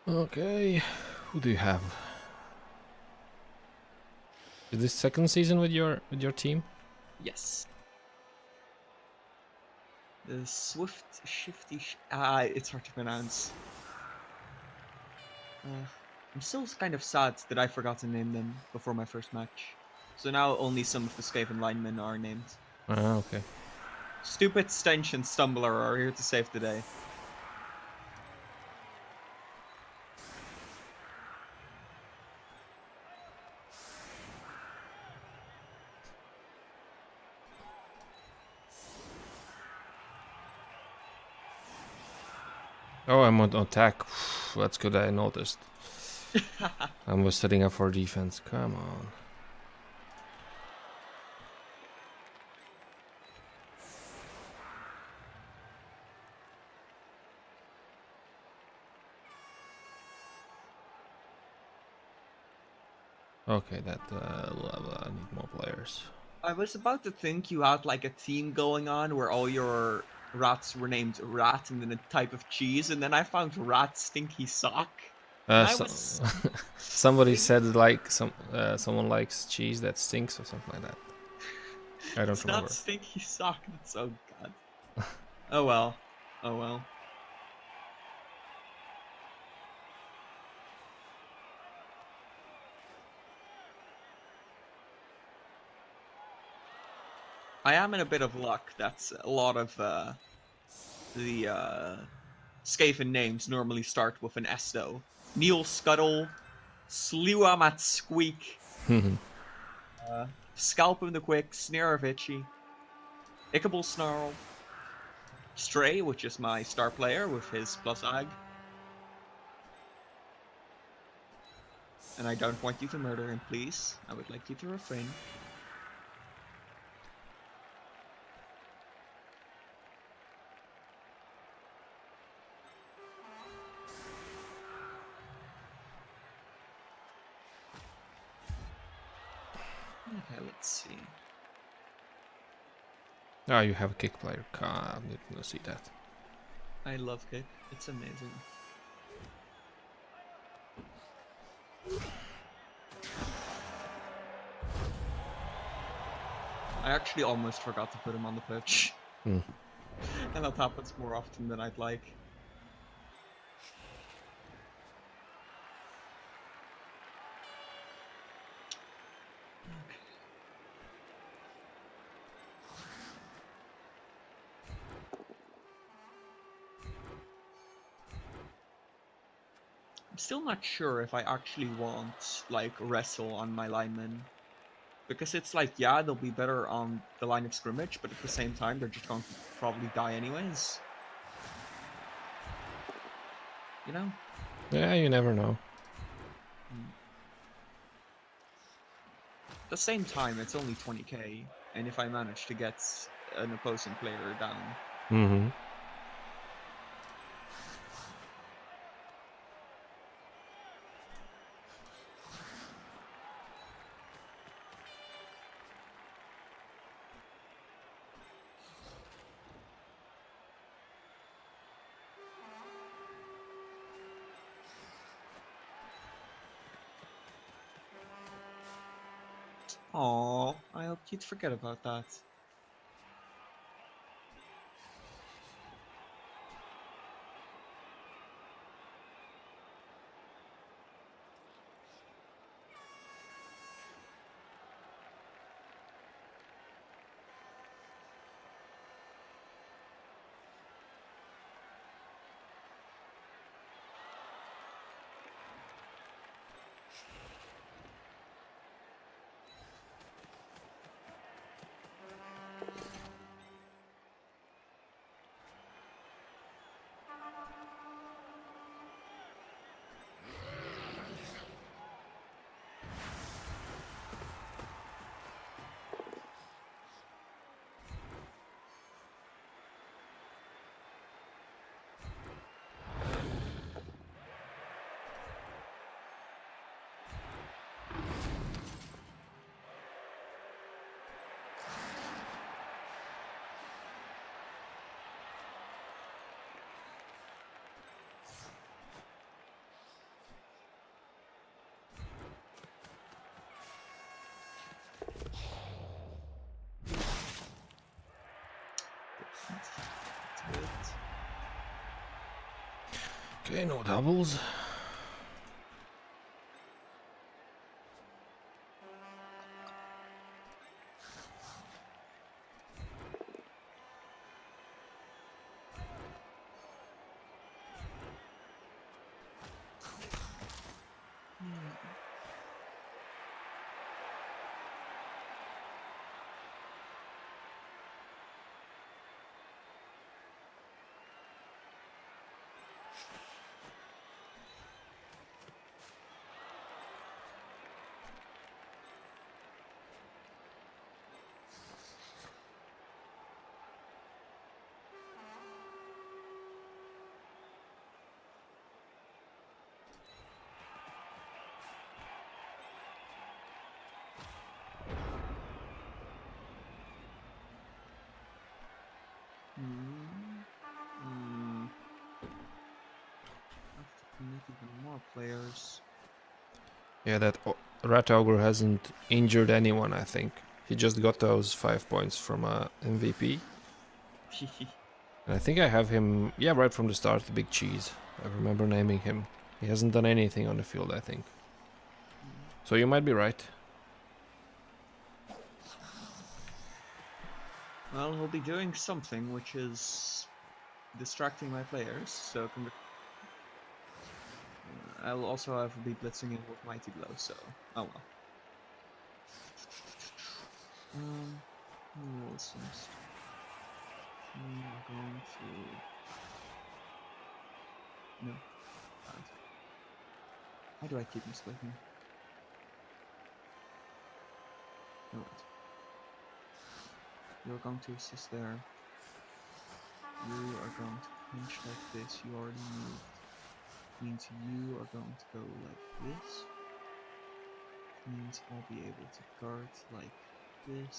Okay, who do you have? Is this second season with your team? Yes. The Swift Shifty. It's hard to pronounce. I'm still kind of sad that I forgot to name them before my first match. So now only some of the Skaven linemen are named. Ah, okay. Stupid Stench and Stumbler are here to save the day. Oh, I'm on attack. That's good. I noticed. I was setting up for defense. Come on. Okay, that I need more players. I was about to think you had like a team going on where all your rats were named Rat and then a type of cheese, and then I found Rat Stinky Sock. And I So, was somebody thinking, said like someone likes cheese that stinks or something like that. I don't it's not remember. Stinky Sock. That's oh god. Oh well. Oh well. I am in a bit of luck. That's a lot of the Skaven names normally start with an S though. Neil Scuttle, Sluamat Squeak, Scalp him the Quick, Snare of Itchy, Ickable Snarl, Stray, which is my star player with his plus ag. And I don't want you to murder him, please. I would like you to refrain. Okay, let's see. Oh, you have a kick player. I didn't see that. I love Kick. It's amazing. I actually almost forgot to put him on the pitch. Hmm. And that happens more often than I'd like. I'm still not sure if I actually want, like, wrestle on my linemen. Because it's like, yeah, they'll be better on the line of scrimmage, but at the same time, they're just going to probably die anyways. You know? Yeah, you never know. At the same time, it's only 20k, and if I manage to get an opposing player down, Mm-hmm. Aww, I hoped you'd forget about that. Okay, no doubles. Have to commit even more players. Yeah, that Rat Ogre hasn't injured anyone, I think. He just got those 5 points from MVP. And I think I have him, yeah, right from the start, the Big Cheese. I remember naming him. He hasn't done anything on the field, I think. So you might be right. Well, he'll be doing something which is distracting my players, so I'll also have to be blitzing him with Mighty Blow, so oh well. Wilson's. We are going to no. How do I keep misclicking? No wait. You're going to assist there. You are going to pinch like this. You already moved. Means you are going to go like this. Means I'll be able to guard like this.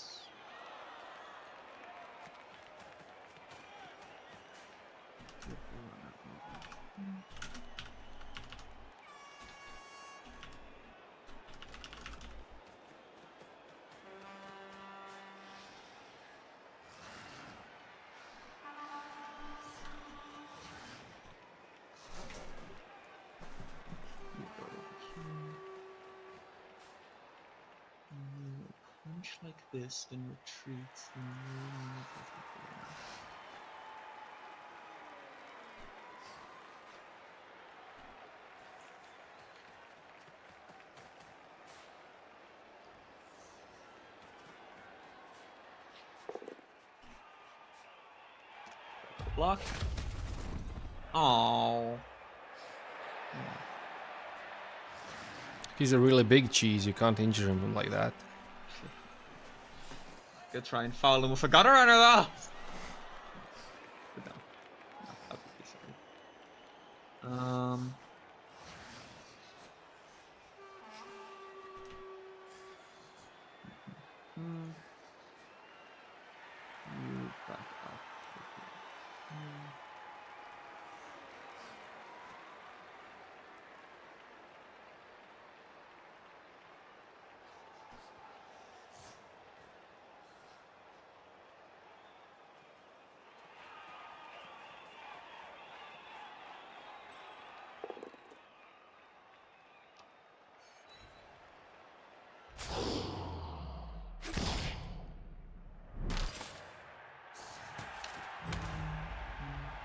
Punch like this, then retreat, then move everywhere. Block. Oh. He's a really big cheese, you can't injure him like that. Could try and foul him with a gutter runner though. But no. No, that would be silly. Move back up.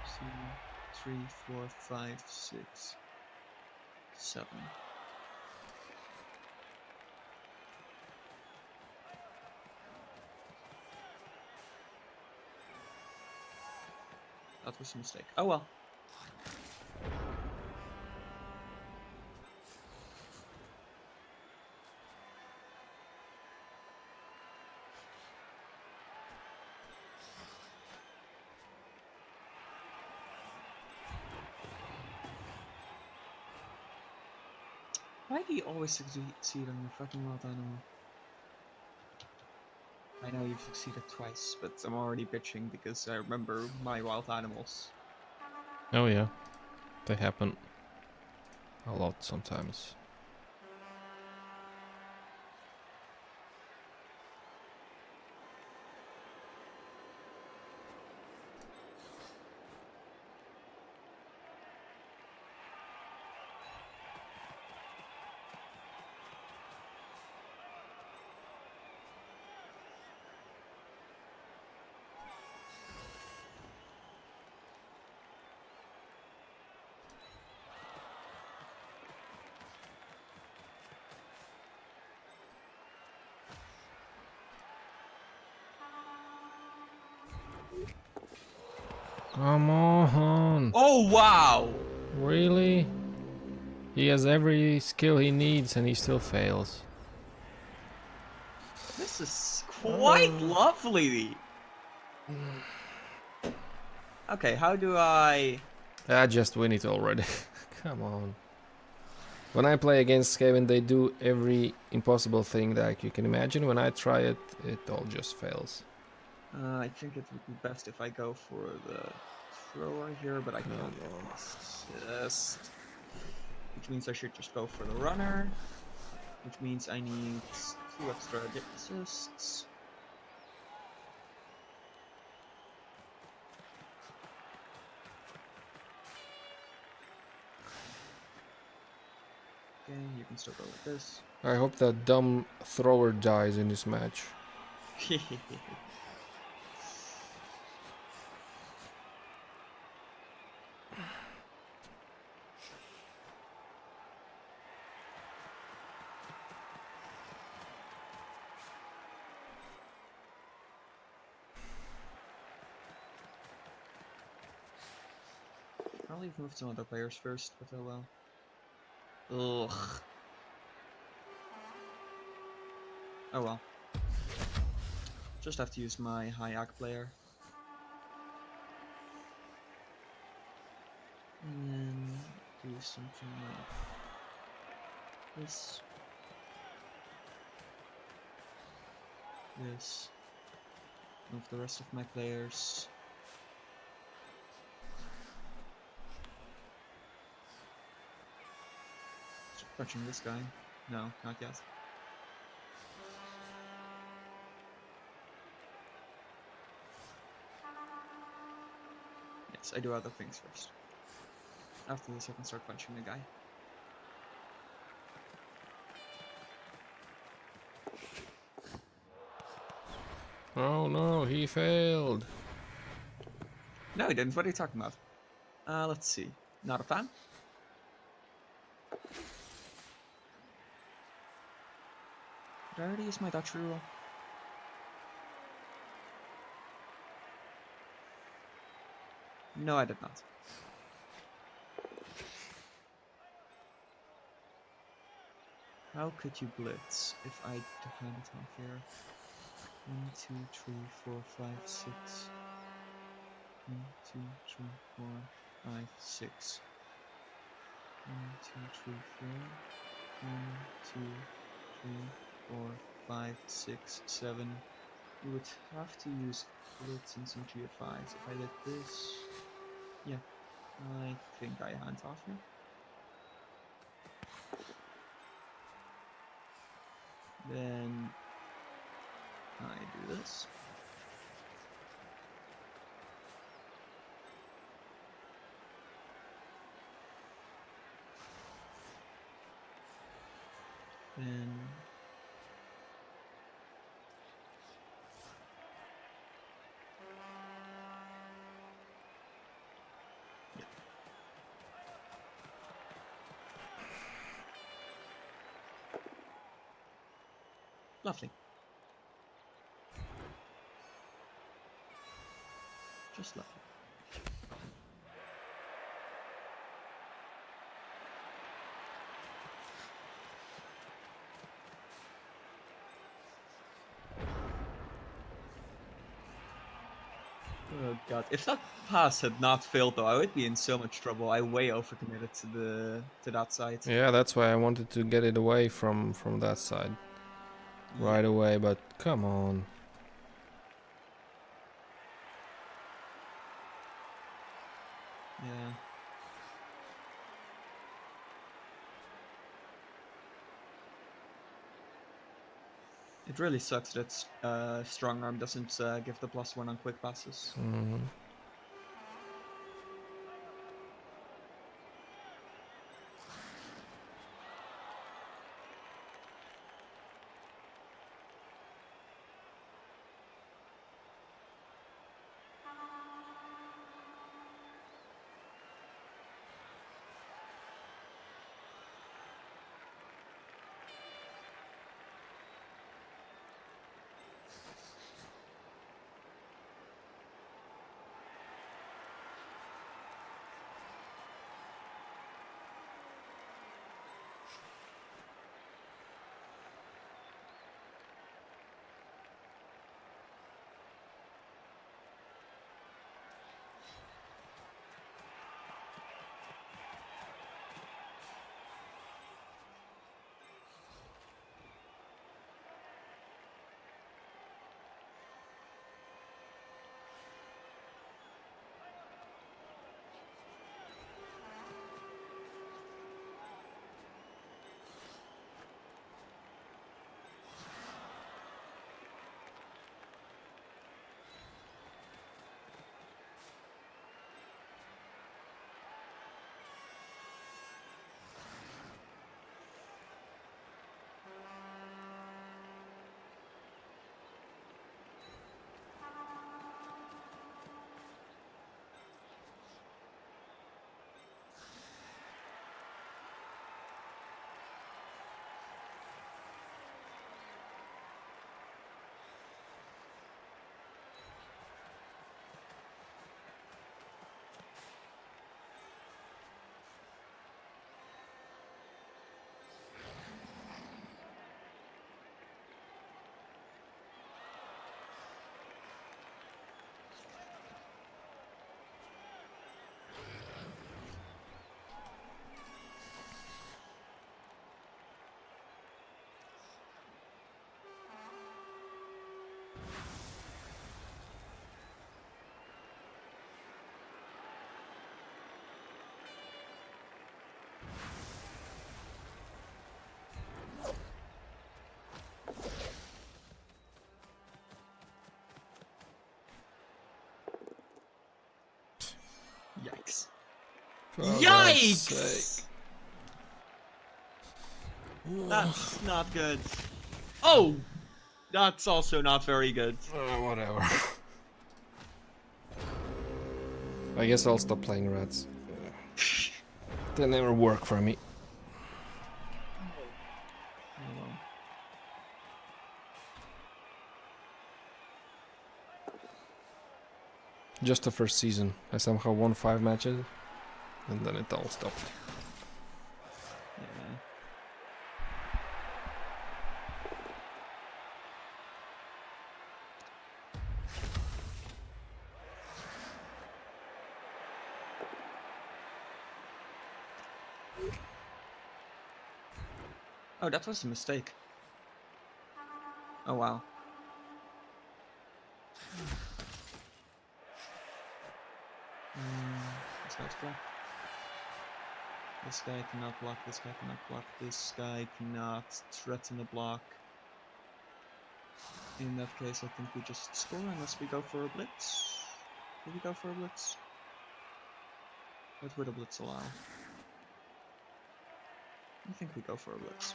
See, 3, 4, 5, 6, 7. That was a mistake. Oh well. Why do you always succeed on your fucking wild animal? I know you've succeeded twice, but I'm already bitching because I remember my wild animals. Oh yeah, they happen a lot sometimes. Come on. Oh, wow! Really? He has every skill he needs and he still fails. This is quite lovely. Okay, how do I... I just win it already. Come on. When I play against Skaven, they do every impossible thing that you can imagine. When I try it, it all just fails. I think it would be best if I go for the thrower here, but I can't resist. Which means I should just go for the runner. Which means I need 2 extra assists. Okay, you can still go like this. I hope that dumb thrower dies in this match. Probably move some other players first, but oh well. Ugh. Oh well. Just have to use my high AG player. And then do something like this. This. Move the rest of my players. Punching this guy. No, not yet. Yes, I do other things first. After this I can start punching the guy. Oh no, he failed. No, he didn't. What are you talking about? Let's see. Not a fan? Did I already use my Dutch reroll? No, I did not. How could you blitz if I hand it off here? 1, 2, 3, 4, 5, 6. 1, 2, 3, 4, 5, 6. 1, 2, 3, 4. 1, 2, 3, 4, 5, 6, 7. You would have to use blitz and some GFIs. If I did this, yeah, I think I hand off here. Then I do this. Then yeah. Lovely. Just lovely. Oh god, if that pass had not failed though, I would be in so much trouble. I way overcommitted to that side. Yeah, that's why I wanted to get it away from that side right Yeah. away, but come on. Yeah. It really sucks that strong arm doesn't give the +1 on quick passes. Mhm. For God's sake. Yikes! That's not good. Oh! That's also not very good. Whatever. I guess I'll stop playing rats. They never work for me. Oh, well. Just the first season. I somehow won 5 matches, and then it all stopped. Yeah. Oh, that was a mistake. Oh, wow. This guy's blocked. This guy cannot block, this guy cannot block, this guy cannot threaten a block. In that case, I think we just score unless we go for a blitz. Do we go for a blitz? What would a blitz allow? I think we go for a blitz.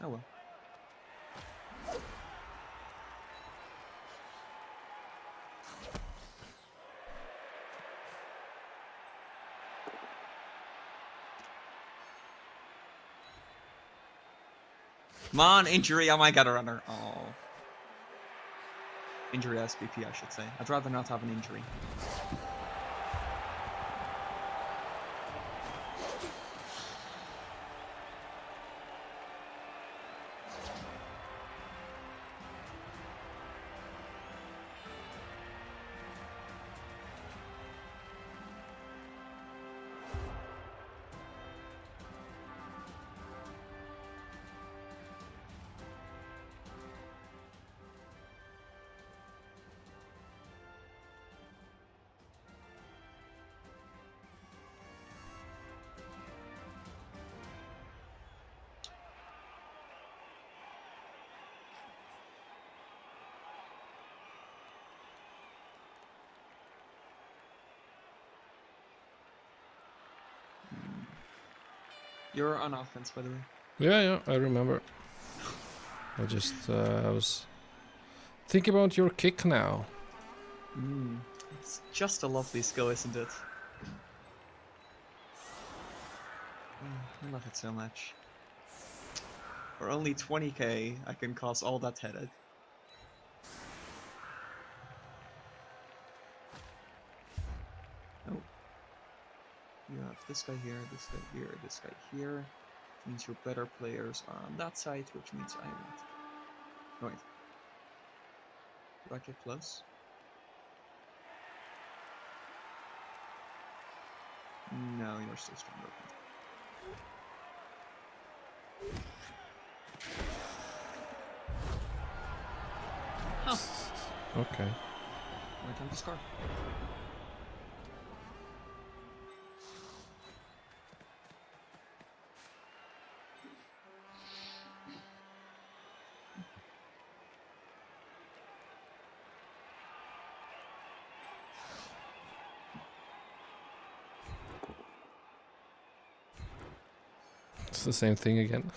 Oh well. Come on, injury! I might get a runner. Oh. Injury SBP, I should say. I'd rather not have an injury. You're on offense, by the way. Yeah, I remember. I was thinking about your kick now. It's just a lovely skill, isn't it? I love it so much. For only 20k, I can cause all that headache. Oh. You have this guy here, this guy here, this guy here. Which means your better players are on that side, which means I want. Oh, wait. Do I get close? No, you're still stronger. Huh. Okay. My time to score. It's the same thing again.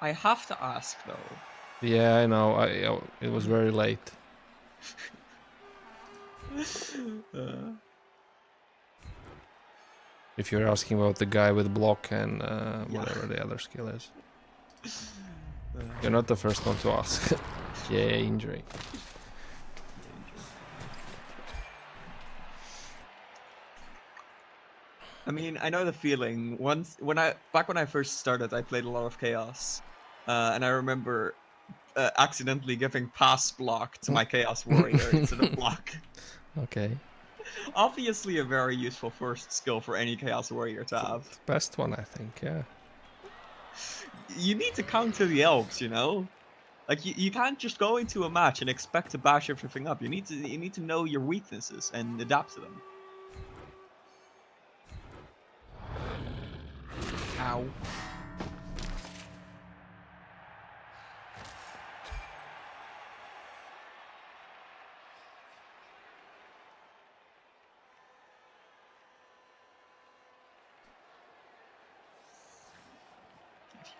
I have to ask though. Yeah, I know. It was very late. If you're asking about the guy with block and whatever the other skill is. You're not the first one to ask. Yeah, injury. I mean, I know the feeling. Back when I first started, I played a lot of Chaos, and I remember accidentally giving pass block to my Chaos Warrior instead of block. Okay. Obviously, a very useful first skill for any Chaos Warrior to have. It's the best one, I think. Yeah. You need to counter the elves, you know. Like you can't just go into a match and expect to bash everything up. You need to know your weaknesses and adapt to them. Ow.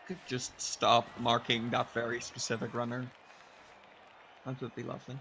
could just stop marking that very specific runner. That would be lovely.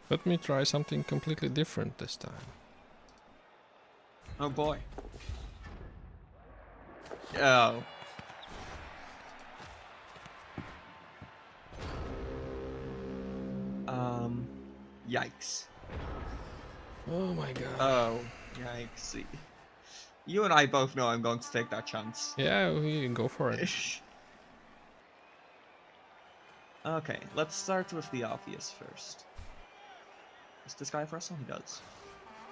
Let me try something completely different this time. Oh boy. Oh. Yikes. Oh my god. Oh, yikes. You and I both know I'm going to take that chance. Yeah, we can go for it. Okay, let's start with the obvious first. Does this guy wrestle? He does.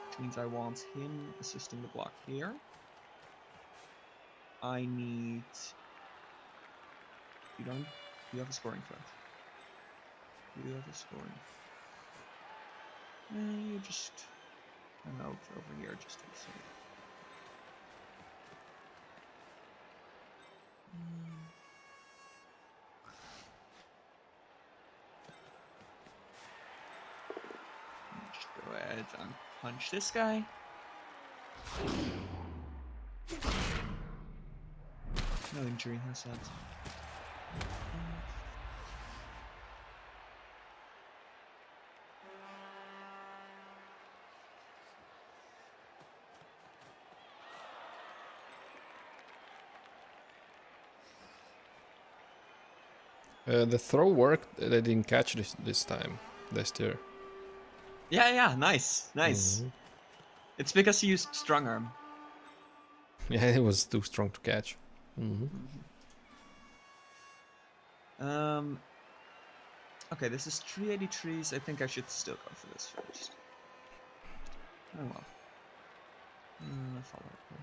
Which means I want him assisting the block here. I need... You have a scoring threat. You have a scoring. You just... a note over here just to be safe. Just go ahead and punch this guy. No injury, no sad. The throw worked. They didn't catch this time. This year. Yeah, nice. Mm-hmm. It's because he used strong arm. Yeah, it was too strong to catch. Okay, this is 383s. I think I should still go for this first. Oh well. Follow up here.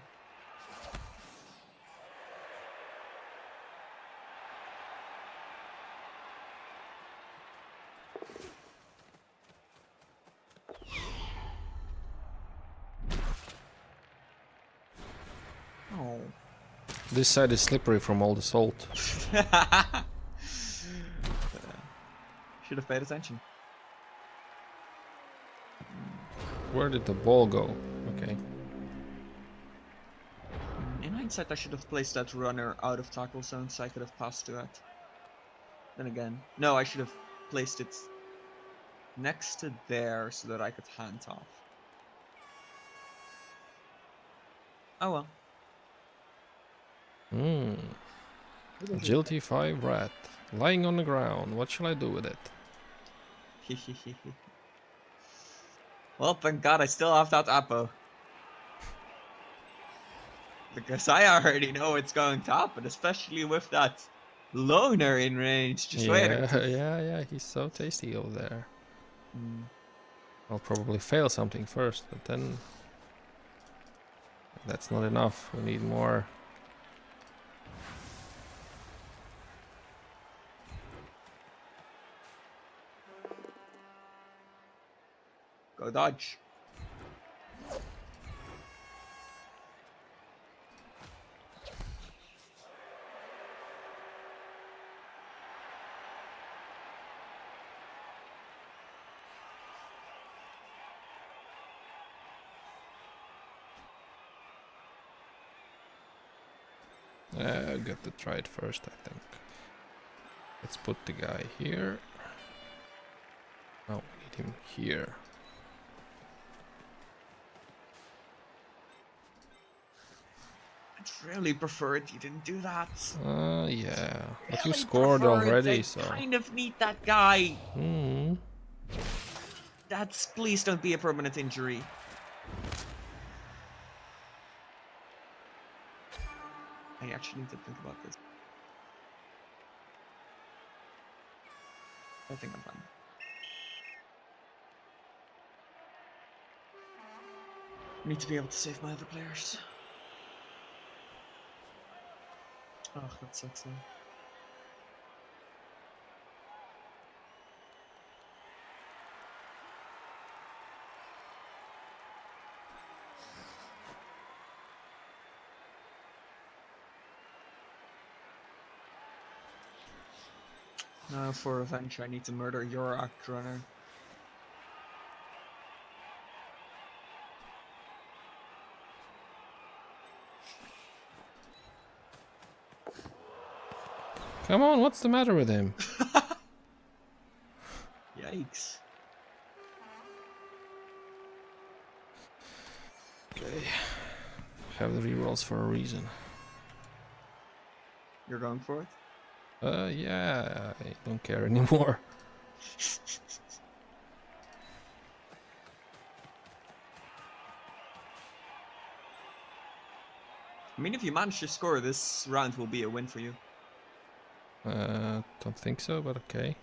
Oh. This side is slippery from all the salt. Should have paid attention. Where did the ball go? Okay. In hindsight, I should have placed that runner out of tackle zone so I could have passed to it. Then again, no, I should have placed it next to there so that I could hand off. Oh well. Agility 5 rat. Lying on the ground. What shall I do with it? Well, thank God I still have that Apo. Because I already know it's going top, but especially with that loner in range, just waiting. Yeah, he's so tasty over there. I'll probably fail something first, but then that's not enough. We need more. Go dodge. I got to try it first, I think. Let's put the guy here. Oh, we need him here. I'd really prefer it you didn't do that. Yeah. But you Really scored prefer it. already, I so... kind of need that guy. Hmm. That's... Please don't be a permanent injury. I actually need to think about this. I think I'm fine. I need to be able to save my other players. Oh, that sucks though. Now for revenge, I need to murder your act runner. Come on, what's the matter with him? Yikes. Okay. Have the rerolls for a reason. You're going for it? Yeah, I don't care anymore. I mean, if you manage to score, this round will be a win for you. Don't think so, but okay.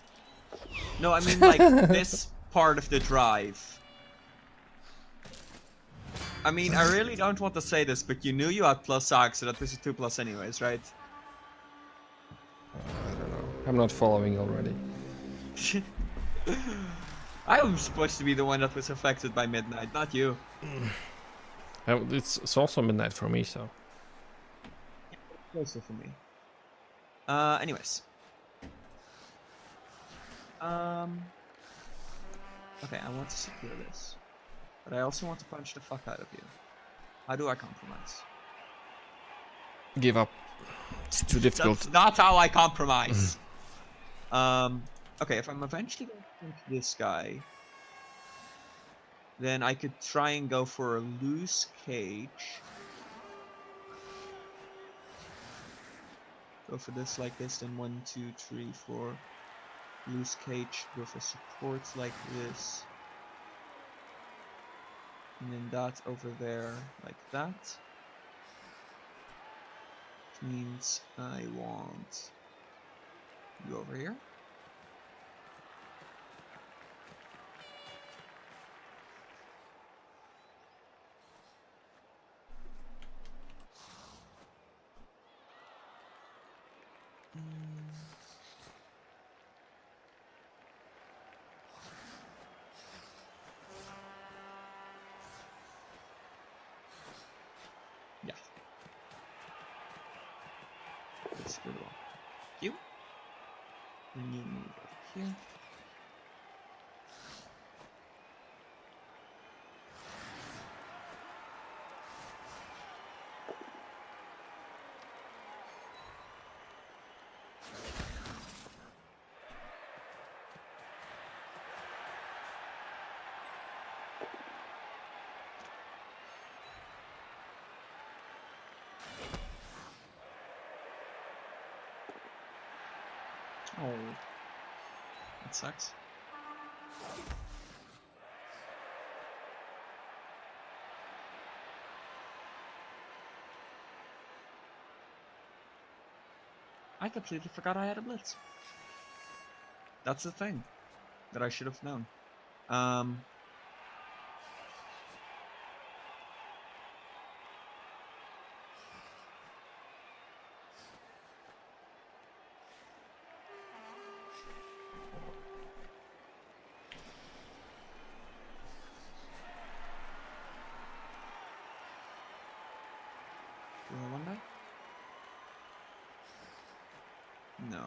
No, I mean, like, this part of the drive. I mean, I really don't want to say this, but you knew you had plus AG, so that this is 2+ anyways, right? I don't know. I'm not following already. I was supposed to be the one that was affected by midnight, not you. It's also midnight for me, so. Closer for me. Anyways. Okay, I want to secure this. But I also want to punch the fuck out of you. How do I compromise? Give up. It's too difficult. That's not how I compromise. Okay, if I'm eventually going to punch this guy, then I could try and go for a loose cage. Go for this like this, then 1, 2, 3, 4. Loose cage with a support like this. And then that over there like that. Which means I want you over here. Yeah. That's a good one. You. And you move over here. Oh. That sucks. I completely forgot I had a blitz. That's the thing that I should have known. Roll one die? No.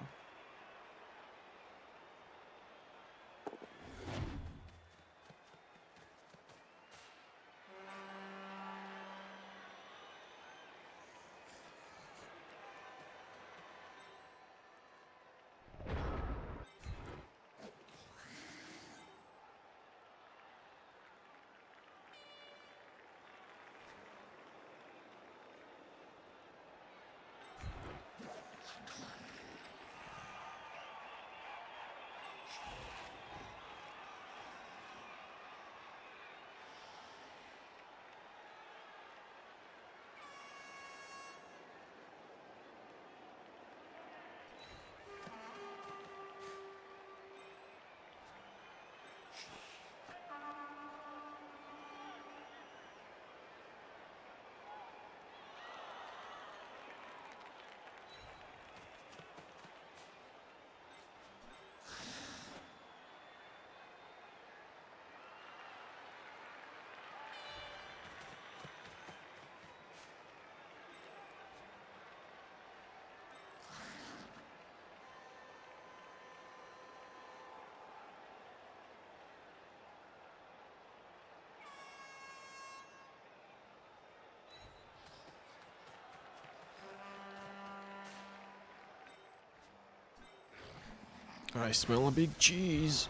I smell a big cheese.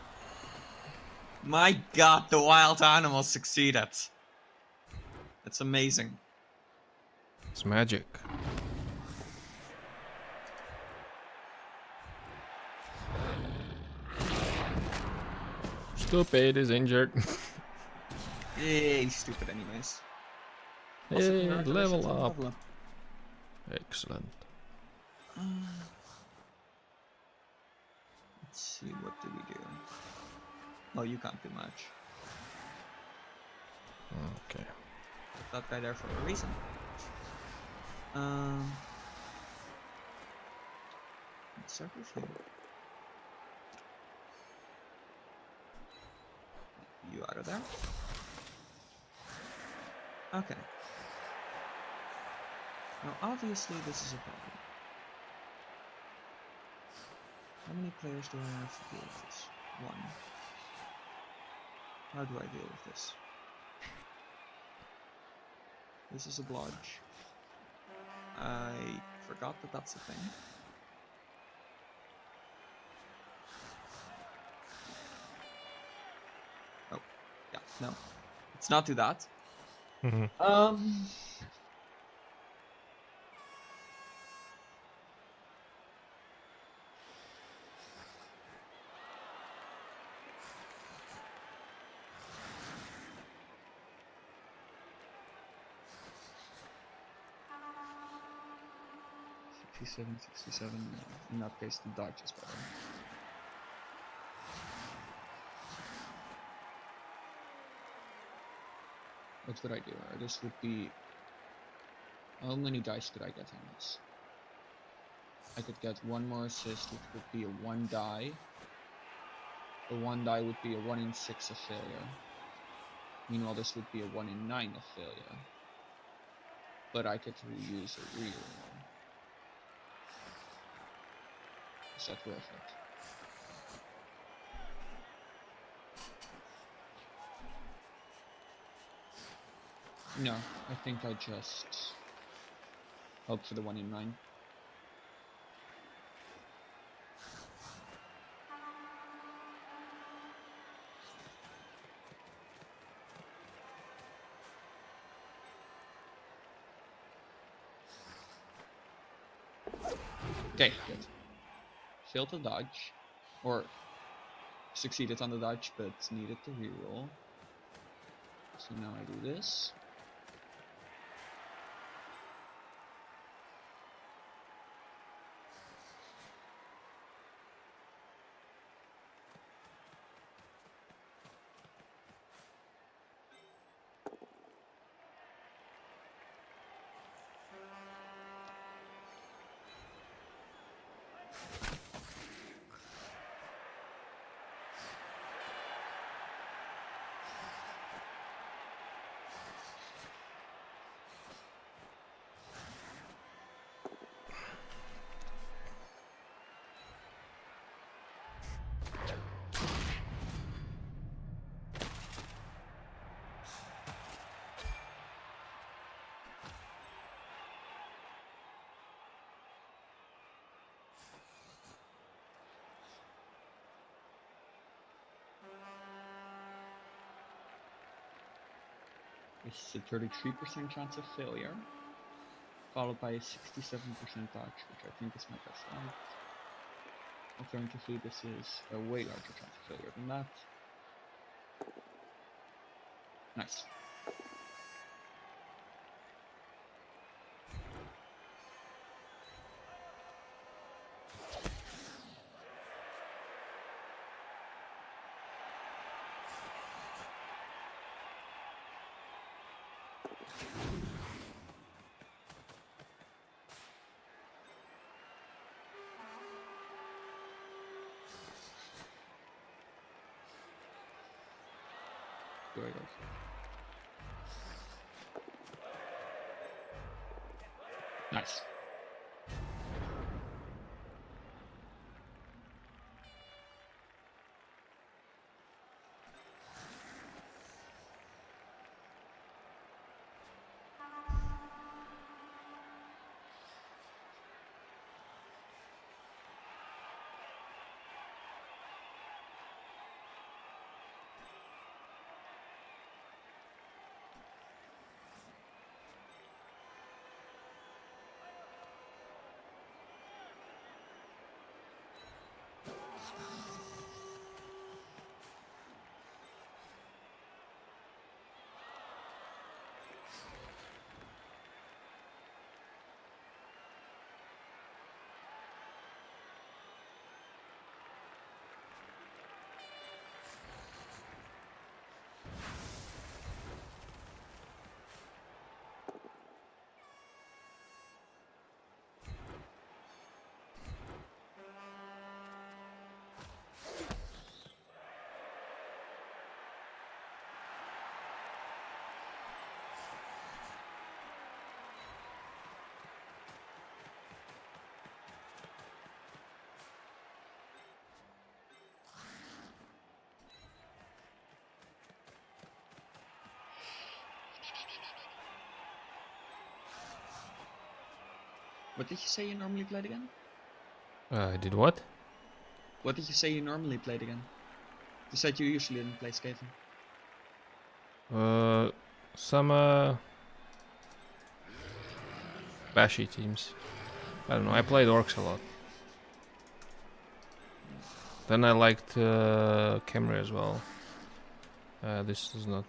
My god, the wild animal succeeded. That's amazing. It's magic. Stupid is injured. Yay, stupid anyways. Also, Hey, congratulations level on the up. level up. Excellent. Let's see, what do we do? Oh, you can't do much. Okay. Put that guy there for a reason. Let's start with him. You out of there. Okay. Now, obviously, this is a problem. How many players do I have to deal with this? One. How do I deal with this? This is a blodge. I forgot that that's a thing. Oh, yeah, no. Let's not do that. Um... 67. In that case, the dodge is better. What would I do? This would be... How many dice could I get on this? I could get one more assist, which would be a 1 die. The 1 die would be a 1 in 6 of failure. Meanwhile, this would be a 1 in 9 of failure. But I could reuse a reroll. Is that worth it? No, I think I just hope for the 1 in 9. Okay, good. Failed to dodge, or succeeded on the dodge, but needed to reroll. So now I do this. This is a 33% chance of failure, followed by a 67% dodge, which I think is my best odds. Alternatively, this is a way larger chance of failure than that. Nice. There it goes. Nice. What did you say you normally played again? I did what? What did you say you normally played again? You said you usually didn't play Skaven. Some bashy teams. I don't know. I played orcs a lot. Then I liked Khemri as well. This is not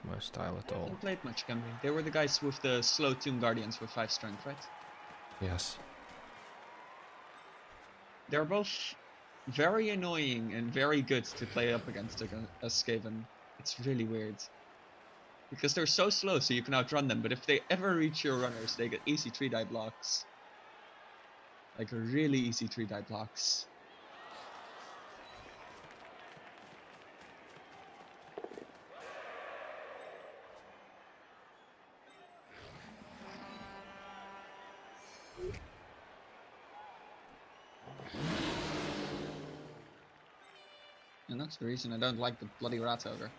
my style at I all. haven't played much Khemri. They were the guys with the slow Tomb Guardians with 5 strength, right? Yes. They're both very annoying and very good to play up against a Skaven. It's really weird. Because they're so slow, so you can outrun them, but if they ever reach your runners, they get easy 3-die blocks. Like, really easy 3-die blocks. And that's the reason I don't like the bloody Rat Ever.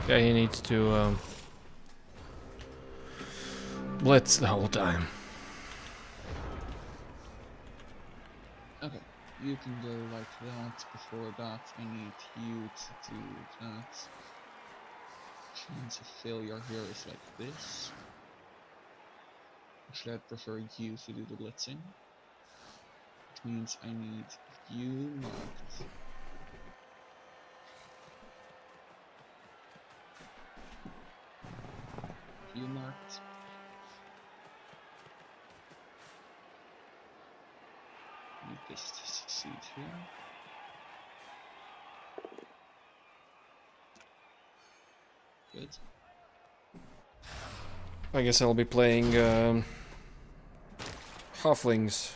Yeah, he needs to blitz the whole time. Okay, you can go like that. Before that, I need you to do that. Chance of failure here is like this. Actually, I'd prefer you to do the blitzing. Which means I need you marked. You marked. Need this to succeed here. Good. I guess I'll be playing halflings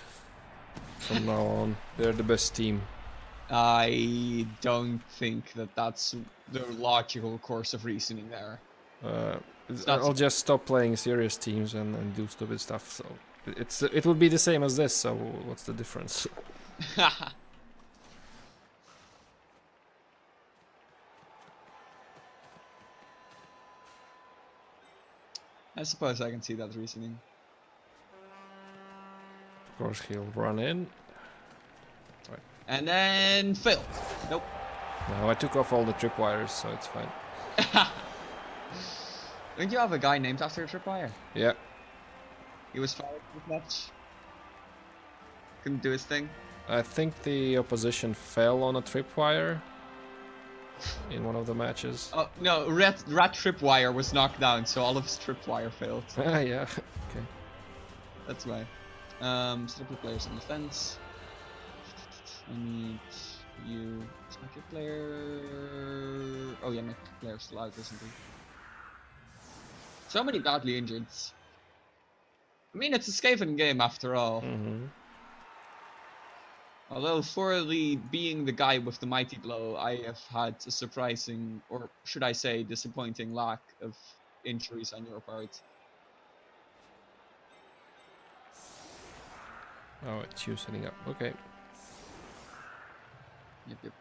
from now on. They're the best team. I don't think that that's the logical course of reasoning there. I'll just stop playing serious teams and do stupid stuff. So it will be the same as this. So what's the difference? I suppose I can see that reasoning. Of course, he'll run in. Right. And then fail. Nope. No, I took off all the tripwires, so it's fine. Don't you have a guy named after a tripwire? Yeah. He was fired with much. Couldn't do his thing. I think the opposition fell on a tripwire in one of the matches. Oh no, Rat Tripwire was knocked down, so all of his tripwire failed. Yeah. Okay. That's why. Slippery players on the fence. I need you. Is my kid player? Oh yeah, my player's still out, isn't he? So many badly injured. I mean, it's a Skaven game after all. Mm-hmm. Although for being the guy with the mighty blow, I have had a surprising, or should I say disappointing, lack of injuries on your part. Oh, it's you setting up. Okay. Yep.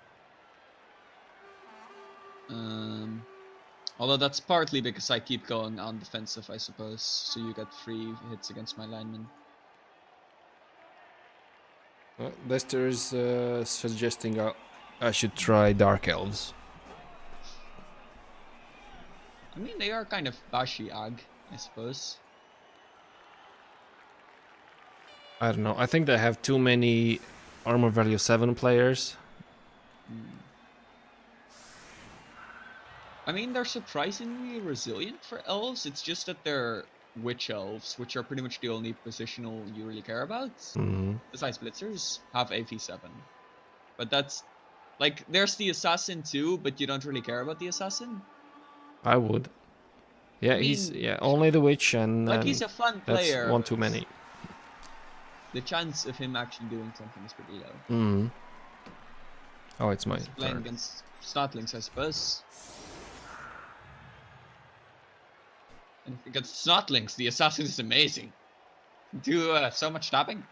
Although that's partly because I keep going on defensive, I suppose, so you get 3 hits against my linemen. Lester is suggesting I should try Dark Elves. I mean, they are kind of bashy ag, I suppose. I don't know. I think they have too many armor value 7 players. I mean, they're surprisingly resilient for elves. It's just that they're witch elves, which are pretty much the only positional you really care about. Mm-hmm. Besides blitzers, have AV7. But that's like, there's the assassin too, but you don't really care about the assassin. I would. Yeah, I mean, he's only the witch and like, he's a fun that's player. one too many. The chance of him actually doing something is pretty low. Mm-hmm. Oh, it's my He's playing turn. against Snotlings, I suppose. And against Snotlings, the assassin is amazing. Do so much stabbing.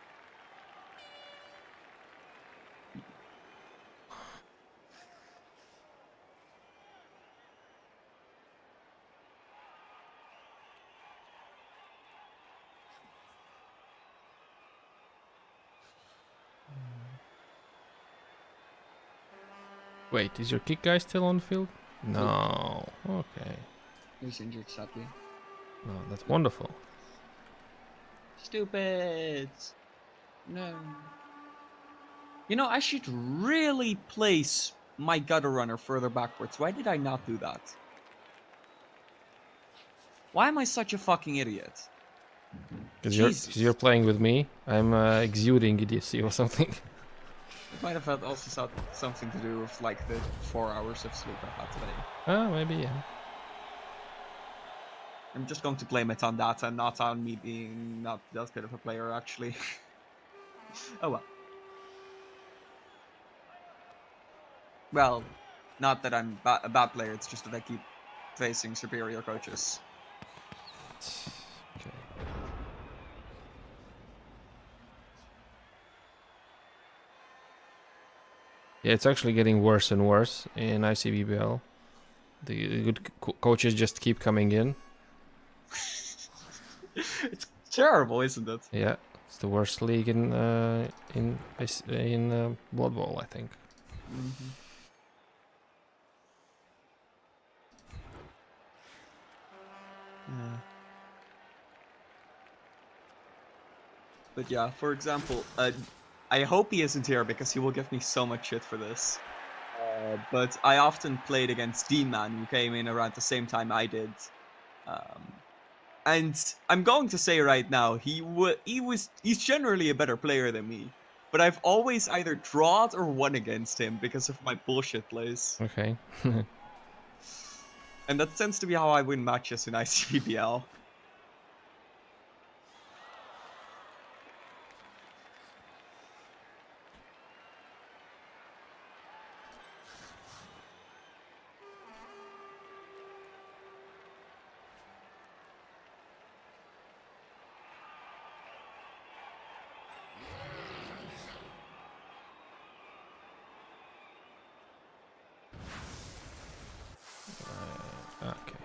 Wait, is your kick guy still on field? No. Okay. He's injured, sadly. No, that's wonderful. Stupid! No. You know, I should really place my gutter runner further backwards. Why did I not do that? Why am I such a fucking idiot? Because Jesus. you're playing with me. I'm exuding idiocy or something. It might have had also something to do with like the 4 hours of sleep I had today. Ah, maybe, yeah. I'm just going to blame it on that and not on me being not that good of a player, actually. Oh well. Well, not that I'm a bad player, it's just that I keep facing superior coaches. Okay. Yeah, it's actually getting worse and worse in ICBBL. The good coaches just keep coming in. It's terrible, isn't it? Yeah, it's the worst league in Blood Bowl, I think. Mm-hmm. Yeah. But yeah, for example, I hope he isn't here because he will give me so much shit for this. But I often played against D-Man, who came in around the same time I did. And I'm going to say right now, he's generally a better player than me. But I've always either drawn or won against him because of my bullshit plays. Okay. And that tends to be how I win matches in ICBBL. Okay.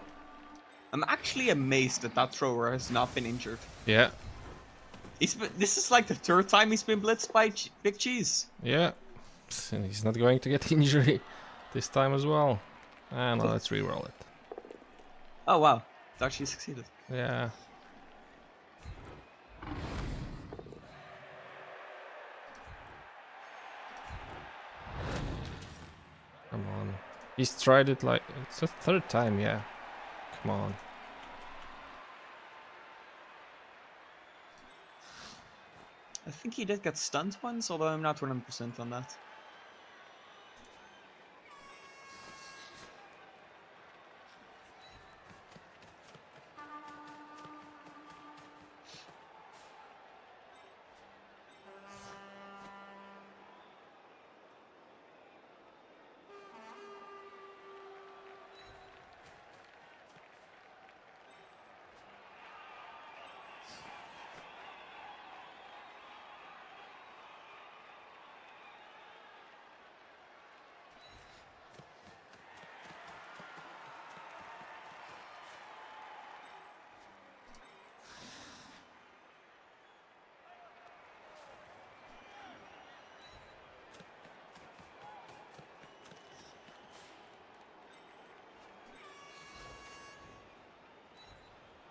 I'm actually amazed that that thrower has not been injured. Yeah. This is like the third time he's been blitzed by Big Cheese. Yeah. He's not going to get injury this time as well. Ah, no, let's re-roll it. Oh wow, it actually succeeded. Yeah. Come on. He's tried it like... It's the third time, yeah. Come on. I think he did get stunned once, although I'm not 100% on that.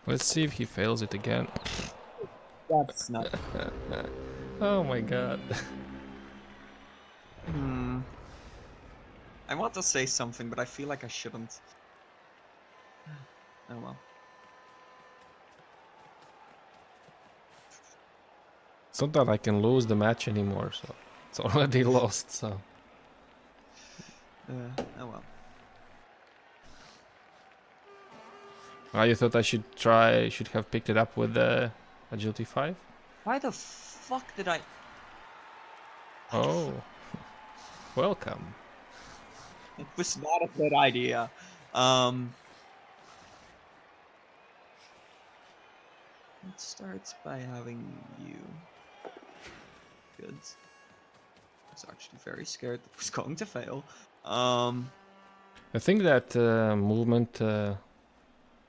Let's see if he fails it again. That's not. Oh my god. I want to say something, but I feel like I shouldn't. Oh well. It's not that I can lose the match anymore, so it's already lost, so... Oh well. Ah, you thought I should have picked it up with the Agility 5? Why the fuck did I... Oh. Welcome. It was not a good idea. It starts by having you. Good. I was actually very scared that it was going to fail. I think that movement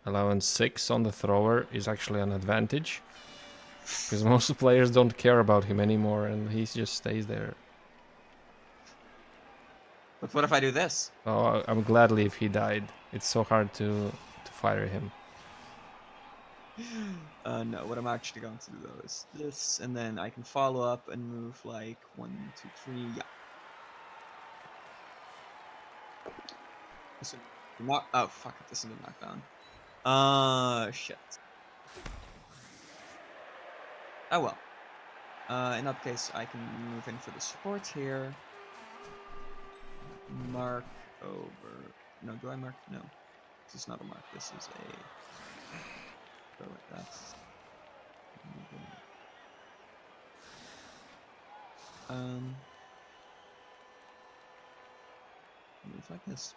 allowance 6 on the thrower is actually an advantage. Because most players don't care about him anymore and he just stays there. But what if I do this? Oh, I'm gladly if he died. It's so hard to fire him. No, what I'm actually going to do though is this, and then I can follow up and move like 1, 2, 3. Yeah. This one, not. Oh fuck it! This is a knockdown. Shit. Oh well. In that case, I can move in for the support here. Mark over. No, do I mark? No. This is not a mark. This is a. Go like that. Move like this.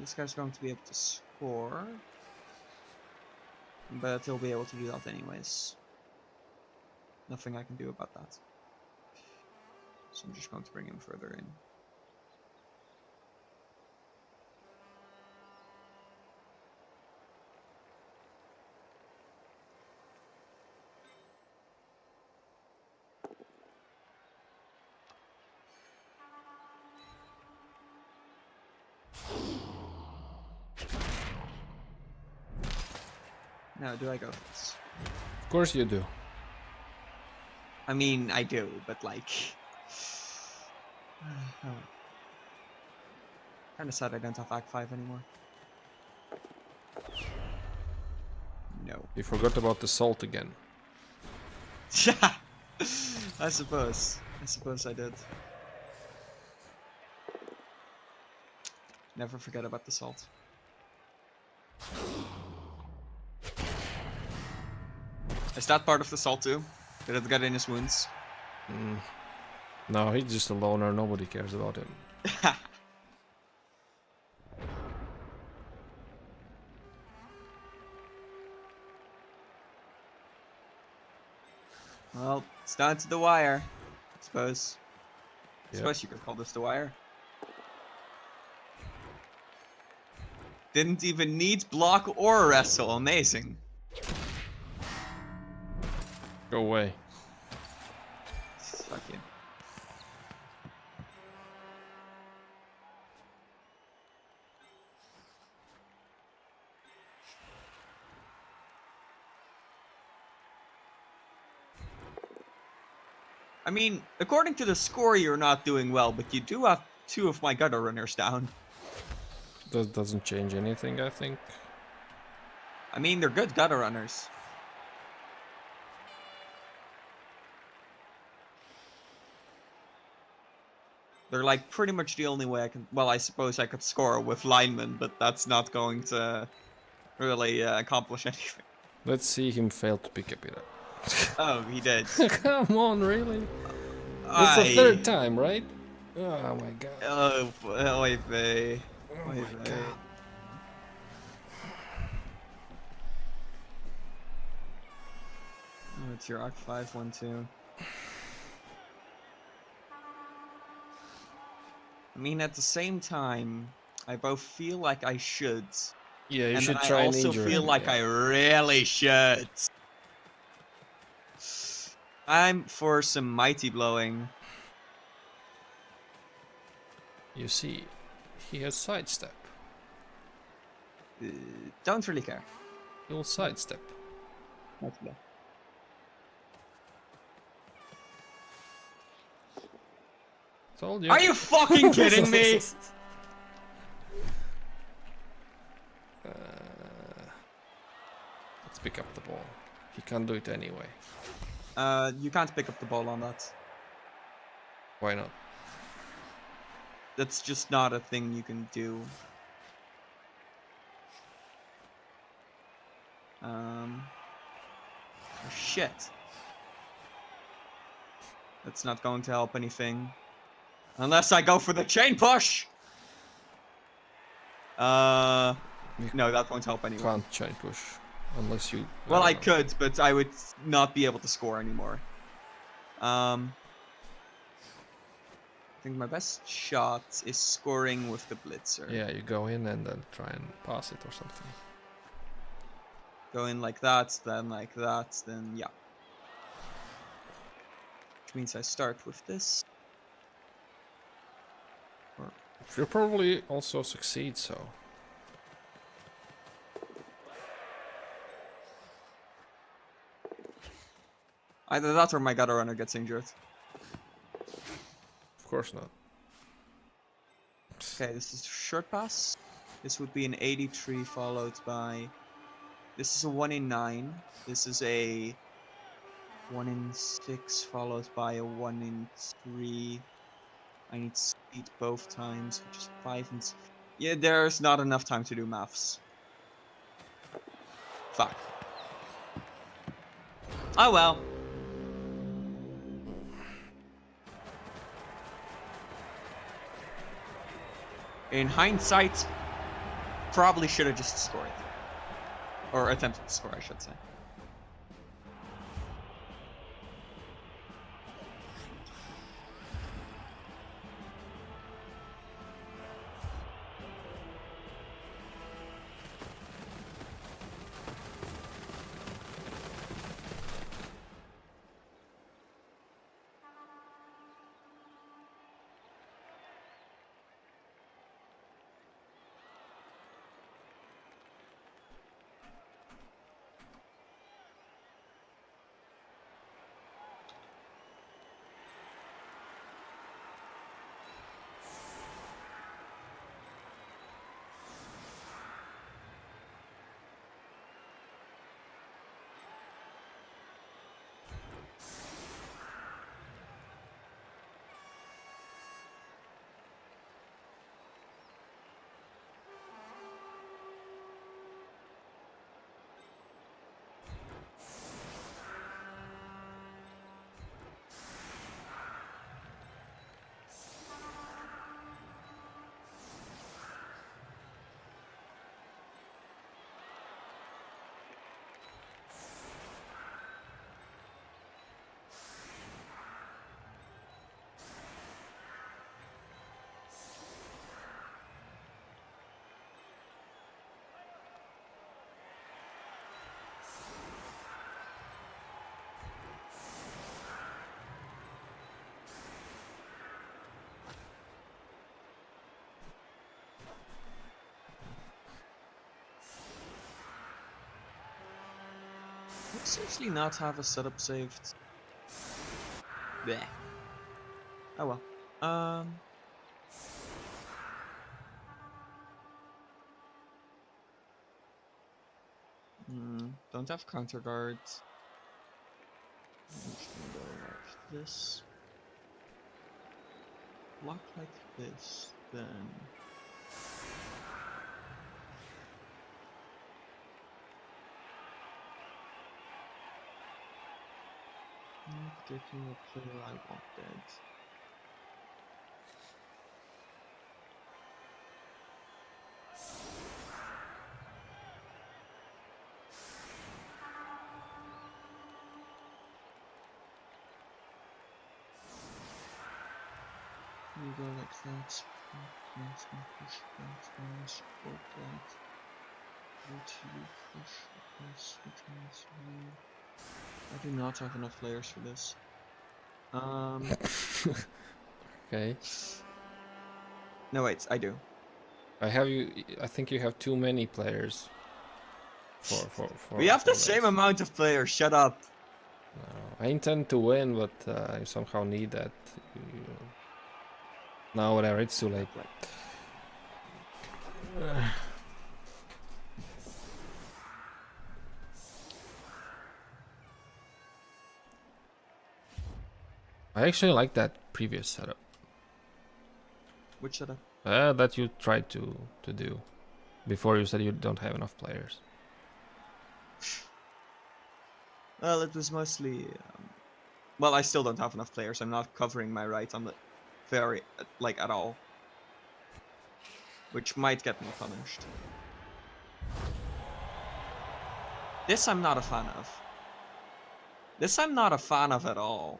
This guy's going to be able to score, but he'll be able to do that anyways. Nothing I can do about that. So I'm just going to bring him further in. Now, do I go for this? Of course you do. I mean, I do, but like... oh. Kinda sad I don't have AG5 anymore. No. You forgot about the salt again. Yeah! I suppose. I suppose I did. Never forget about the salt. Is that part of the salt too? Did it get in his wounds? No, he's just a loner. Nobody cares about him. Well, it's down to the wire, I suppose. I Yep. suppose you could call this the wire. Didn't even need block or wrestle. Amazing. Go away. Fuck you. I mean, according to the score, you're not doing well, but you do have 2 of my gutter runners down. That doesn't change anything, I think. I mean, they're good gutter runners. They're like pretty much the only way I can. Well, I suppose I could score with linemen, but that's not going to really accomplish anything. Let's see him fail to pick up it up. Oh, he did. Come on, really? That's the third time, right? Oh my god. Oh, oy vey. Oh my god. Oh, it's your AG5 one too. I mean, at the same time, I both feel like I should, Yeah, you and should then try I and also injure feel him, like yeah. I really should. I'm for some mighty blowing. You see, he has sidestep. Don't really care. He'll sidestep. Mighty blow. Told you. Are you fucking kidding me? Let's pick up the ball. He can't do it anyway. You can't pick up the ball on that. Why not? That's just not a thing you can do. Oh shit. That's not going to help anything. Unless I go for the chain push! No, that won't help anyway. Can't chain push. Unless you... Well, I don't know. could, but I would not be able to score anymore. I think my best shot is scoring with the blitzer. Yeah, you go in and then try and pass it or something. Going like that, then yeah. Which means I start with this. Or You'll probably also succeed, so. either that or my gutter runner gets injured. Of course not. Okay, this is short pass. This would be an 83 followed by... This is a 1 in 9. This is a 1 in 6 followed by a 1 in 3. I need speed both times, which is 5 and... Yeah, there's not enough time to do maths. Fuck. Oh well. In hindsight, probably should have just scored. Or attempted to score, I should say. Let's seriously not have a setup saved. Bleh. Oh well. Don't have counter guards. I'm just gonna go like this. Block like this, then. Getting a player I wanted. You go like that. Push that, support that. Rotate, push this, which means I do not have enough players for this. Okay. No wait, I do. I have you. I think you have too many players. For We have the this. same amount of players. Shut up. No, I intend to win, but I somehow need that. No, whatever. It's too late. I actually like that previous setup. Which setup? That you tried to do before you said you don't have enough players. Well, it was mostly. Well, I still don't have enough players. I'm not covering my right on the very like at all, which might get me punished. This I'm not a fan of. This I'm not a fan of at all.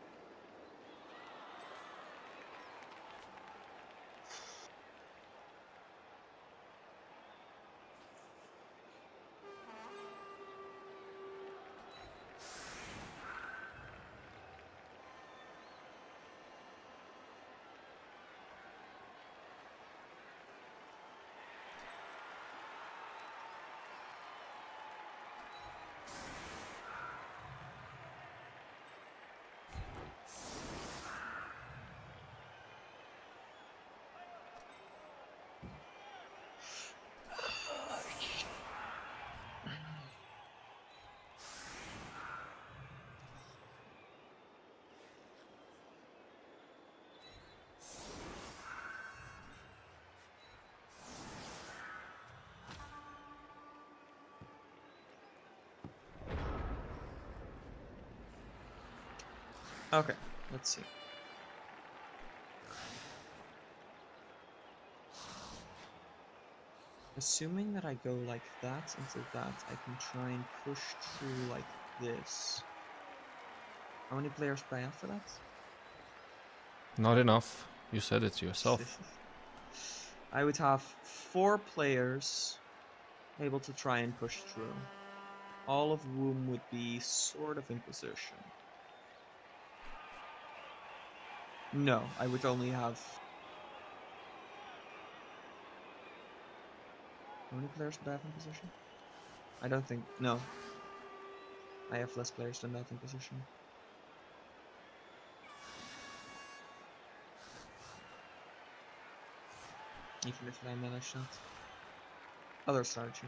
Okay, let's see. Assuming that I go like that into that, I can try and push through like this. How many players play out for that? Not enough. You said it yourself. I would have 4 players able to try and push through. All of whom would be sort of in position. No, I would only have... How many players would I have in position? I don't think... No. I have less players than that in position. Even if I manage that. Other strategy.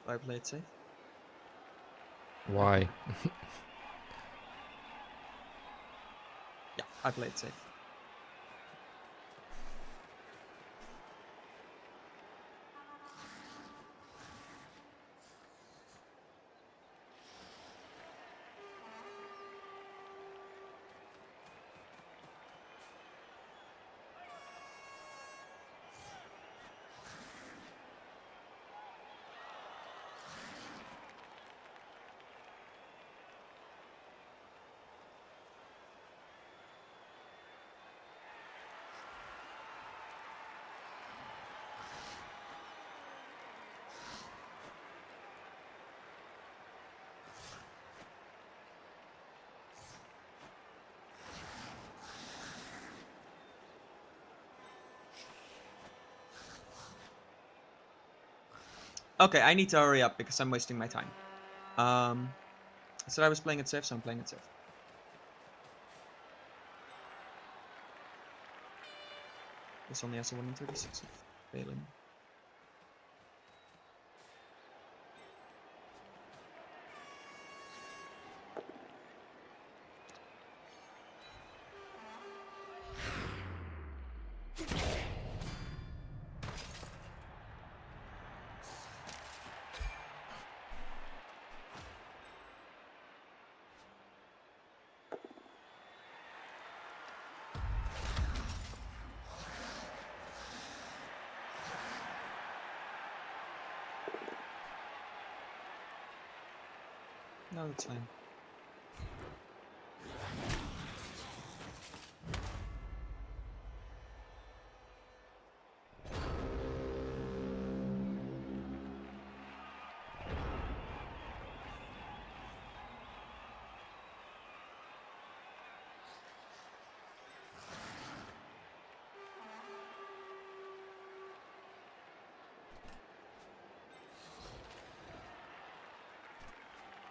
Do I play it safe? Why? Yeah, I play it safe. Okay, I need to hurry up because I'm wasting my time. I said I was playing it safe, so I'm playing it safe. This only has a 1 in 36 of failing. No, that's fine.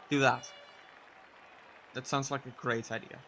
Do that. That sounds like a great idea.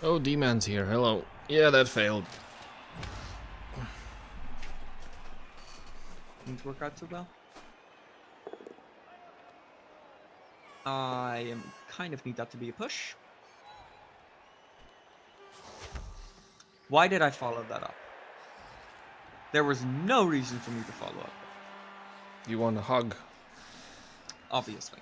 Oh, D-Man's here. Hello. Yeah, that failed. Didn't work out too well. I kind of need that to be a push. Why did I follow that up? There was no reason for me to follow up. You want a hug? Obviously.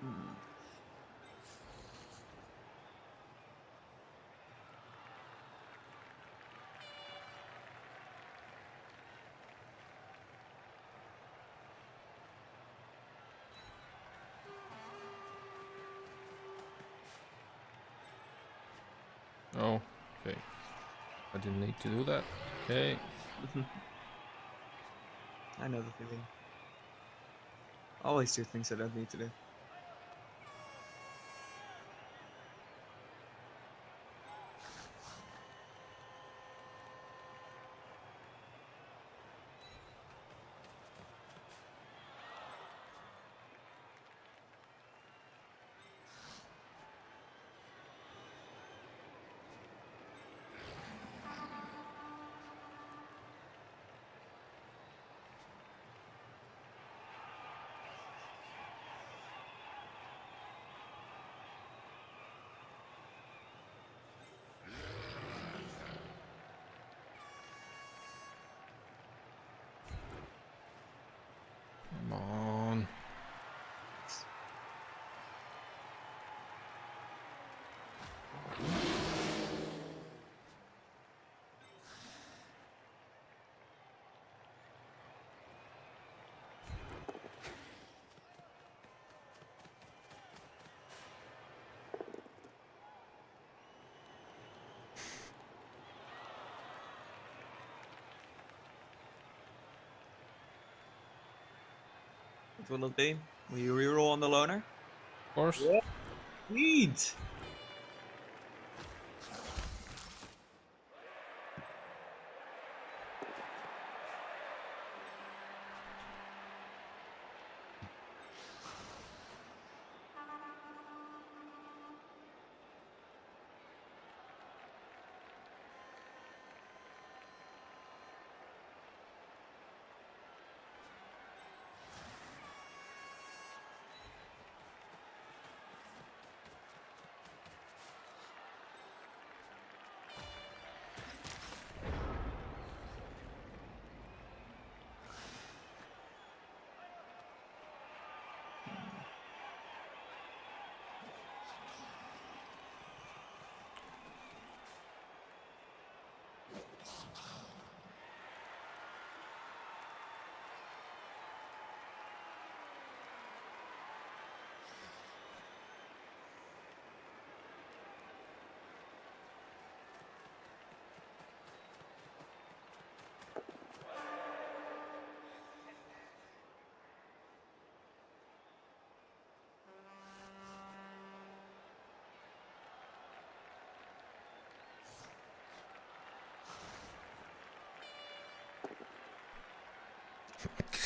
Hmm. Oh, okay. I didn't need to do that. Okay. I know the feeling. Always do things I don't need to do. Come on. What will it be? Will you reroll on the loner? Of course. Yeah. Lead!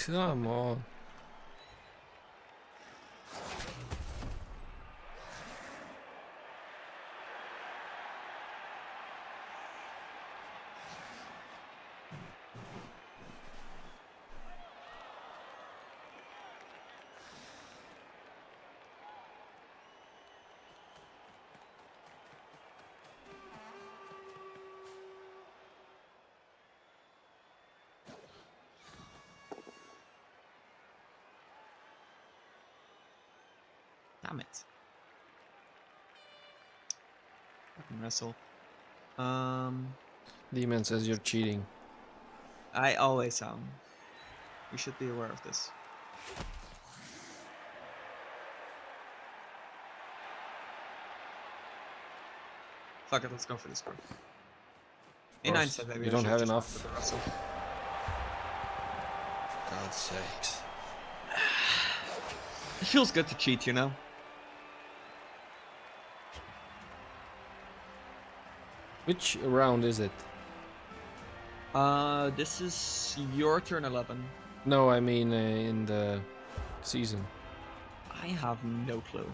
Come on. Damn it. Fucking wrestle. Demon says you're cheating. I always am. You should be aware of this. Fuck it, let's go for this card. In course, hindsight, maybe you I don't should have just enough. went for the wrestle. For God's sakes. It feels good to cheat, you know? Which round is it? This is your turn 11. No, I mean in the season. I have no clue.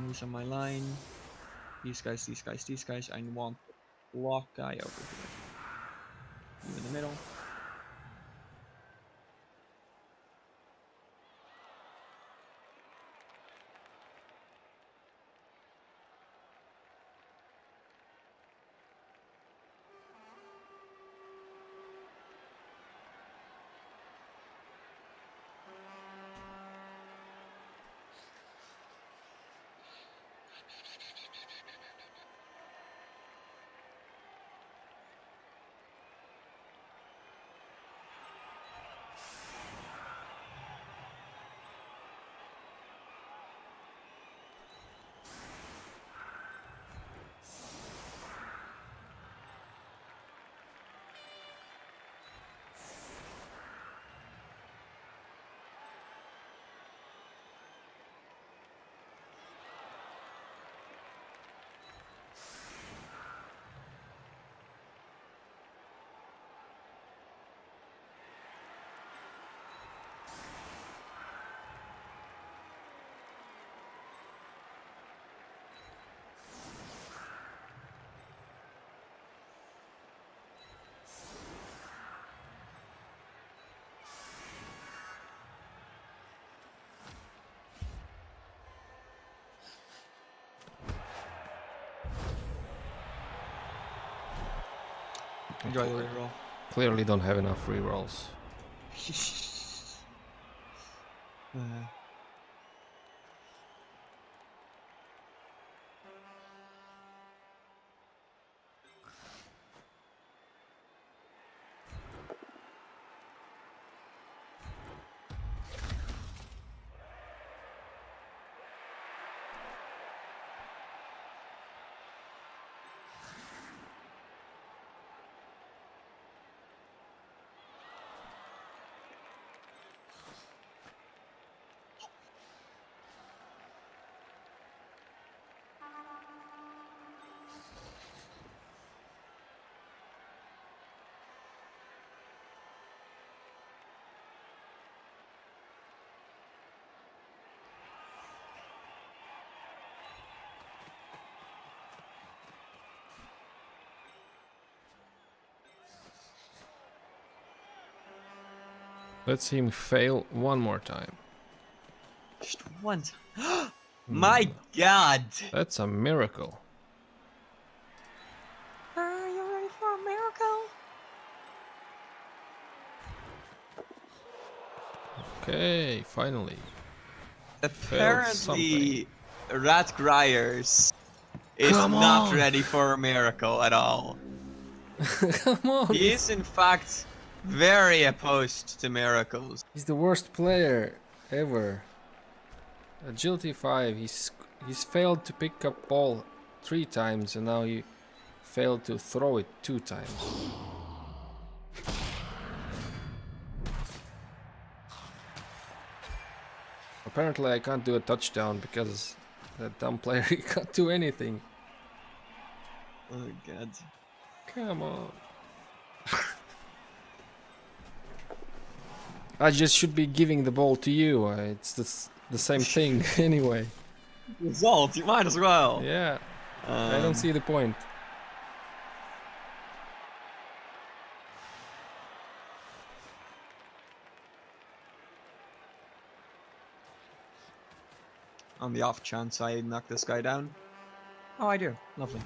These are my line. These guys, these guys, these guys. I want the block guy over here. You in the middle. Enjoy the reroll. Clearly don't have enough rerolls. Let's see him fail one more time. Just once. My God! That's a miracle. Are you ready for a miracle? Okay, finally. Apparently, Rat Gryers is Come not on! ready for a miracle at all. Come on! He is, in fact, very opposed to miracles. He's the worst player ever. Agility 5, he's failed to pick up ball 3 times and now he failed to throw it 2 times. Apparently I can't do a touchdown because that dumb player he can't do anything. Oh God. Come on. I just should be giving the ball to you. It's the same thing anyway. Result, you might as well. Yeah. I don't see the point. On the off chance I knock this guy down. Oh, I do. Lovely.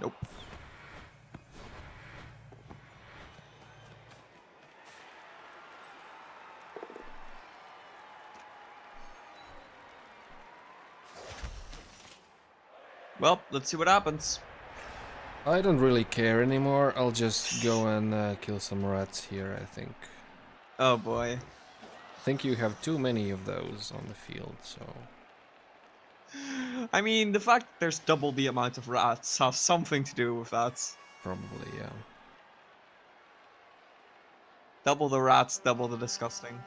Nope. Well, let's see what happens. I don't really care anymore. I'll just go and kill some rats here, I think. Oh boy. I think you have too many of those on the field, so... I mean, the fact that there's double the amount of rats has something to do with that. Probably, yeah. Double the rats, double the disgusting.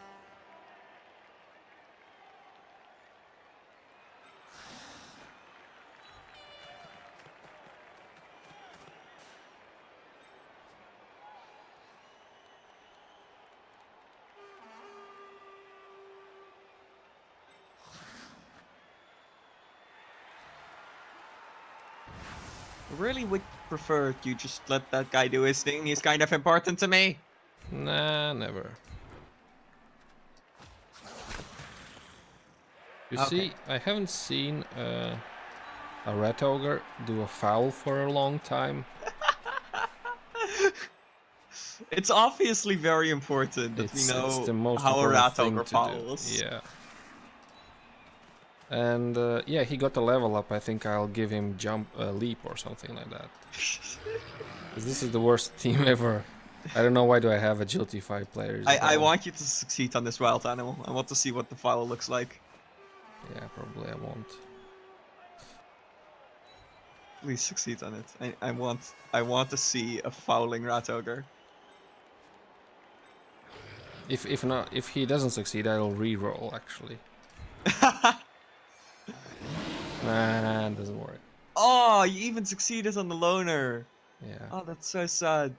I really would prefer you just let that guy do his thing. He's kind of important to me. Nah, never. You Okay. see, I haven't seen a rat ogre do a foul for a long time. It's obviously very important that we It's know the most how a important rat thing ogre to do. fouls. Yeah. And yeah, he got a level up. I think I'll give him leap or something like that. 'Cause this is the worst team ever. I don't know why do I have agility 5 players at I all. want you to succeed on this wild animal. I want to see what the foul looks like. Yeah, probably I won't. Please succeed on it. I want to see a fouling rat ogre. If he doesn't succeed, I'll re-roll actually. Nah, it doesn't work. Oh, you even succeeded on the loner. Yeah. Oh, that's so sad.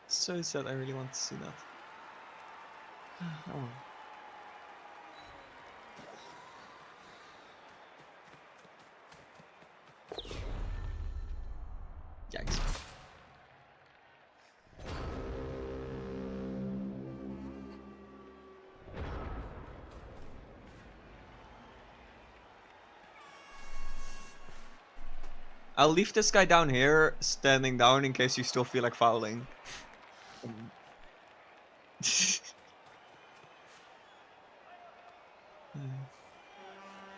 So sad. I really want to see that. Oh. Yikes. I'll leave this guy down here, standing down, in case you still feel like fouling.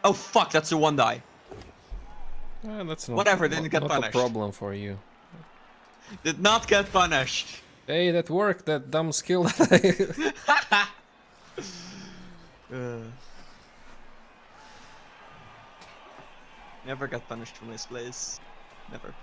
Oh fuck, that's a one die. That's not, Whatever, didn't get not a punished. problem for you. Did not get punished. Hey, that worked, that dumb skill. Never get punished for misplays. Never.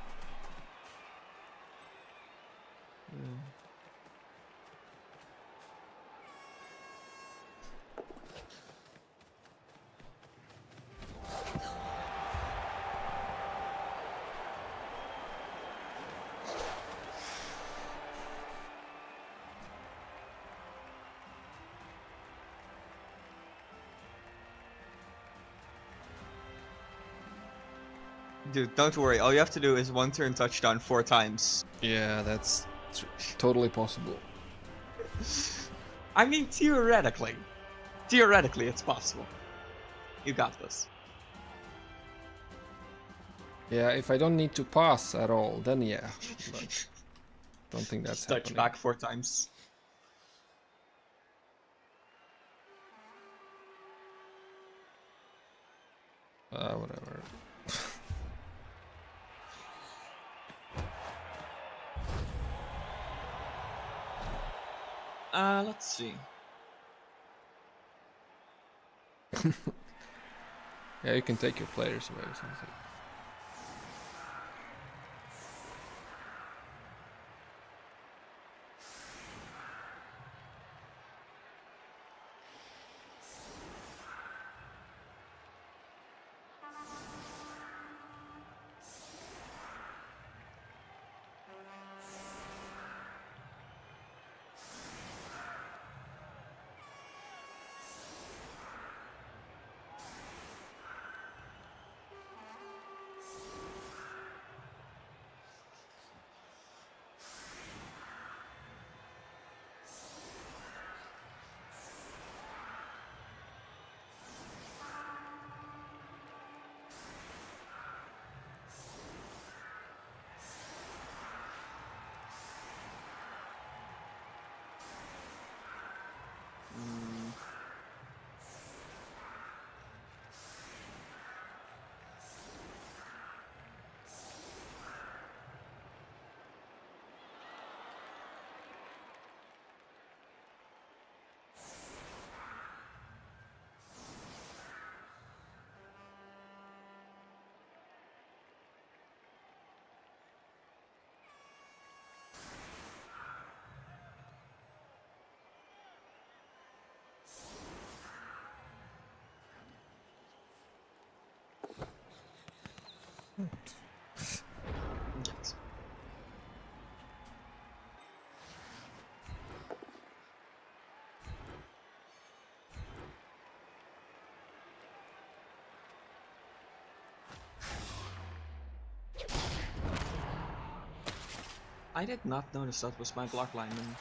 Dude, don't worry. All you have to do is one turn touchdown 4 times. Yeah, that's totally possible. I mean, theoretically. Theoretically, it's possible. You got this. Yeah, if I don't need to pass at all, then yeah. But don't think that's Just touch happening. back 4 times. Whatever. Let's see. Yeah, you can take your players away or something. Mm. Yes. I did not notice that was my block lineman.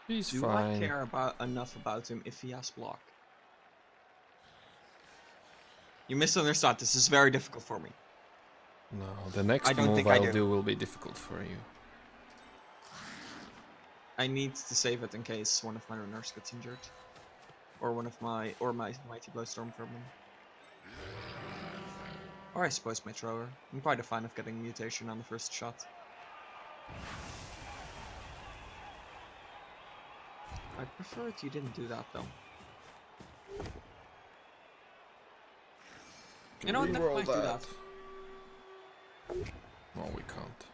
He's Do fine. I care enough about him if he has block? You misunderstood. This is very difficult for me. No, the next I don't move think I I'll do. do will be difficult for you. I need to save it in case one of my runners gets injured. Or my Mighty Blow Stormvermin. Or I suppose my thrower. I'm quite a fan of getting mutation on the first shot. I prefer it you didn't do that though. You know what, never mind, do that. No, we can't.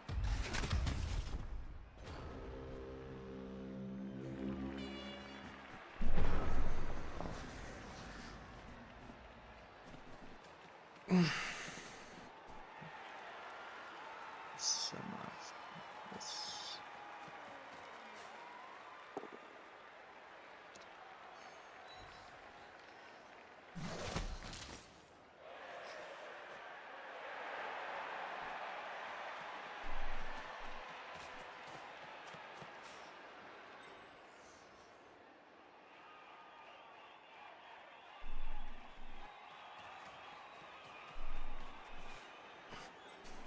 Some of this.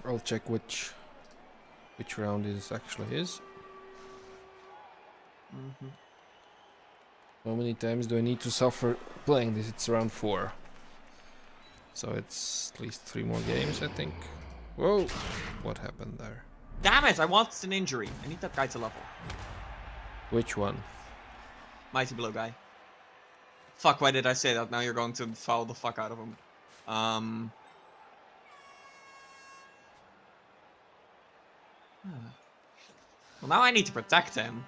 I'll check which round is actually his. How many times do I need to suffer playing this? It's round 4. So it's at least 3 more games, I think. Whoa! What happened there? Damn it! I want an injury. I need that guy to level. Which one? Mighty Blow guy. Fuck, why did I say that? Now you're going to foul the fuck out of him. Well, now I need to protect him.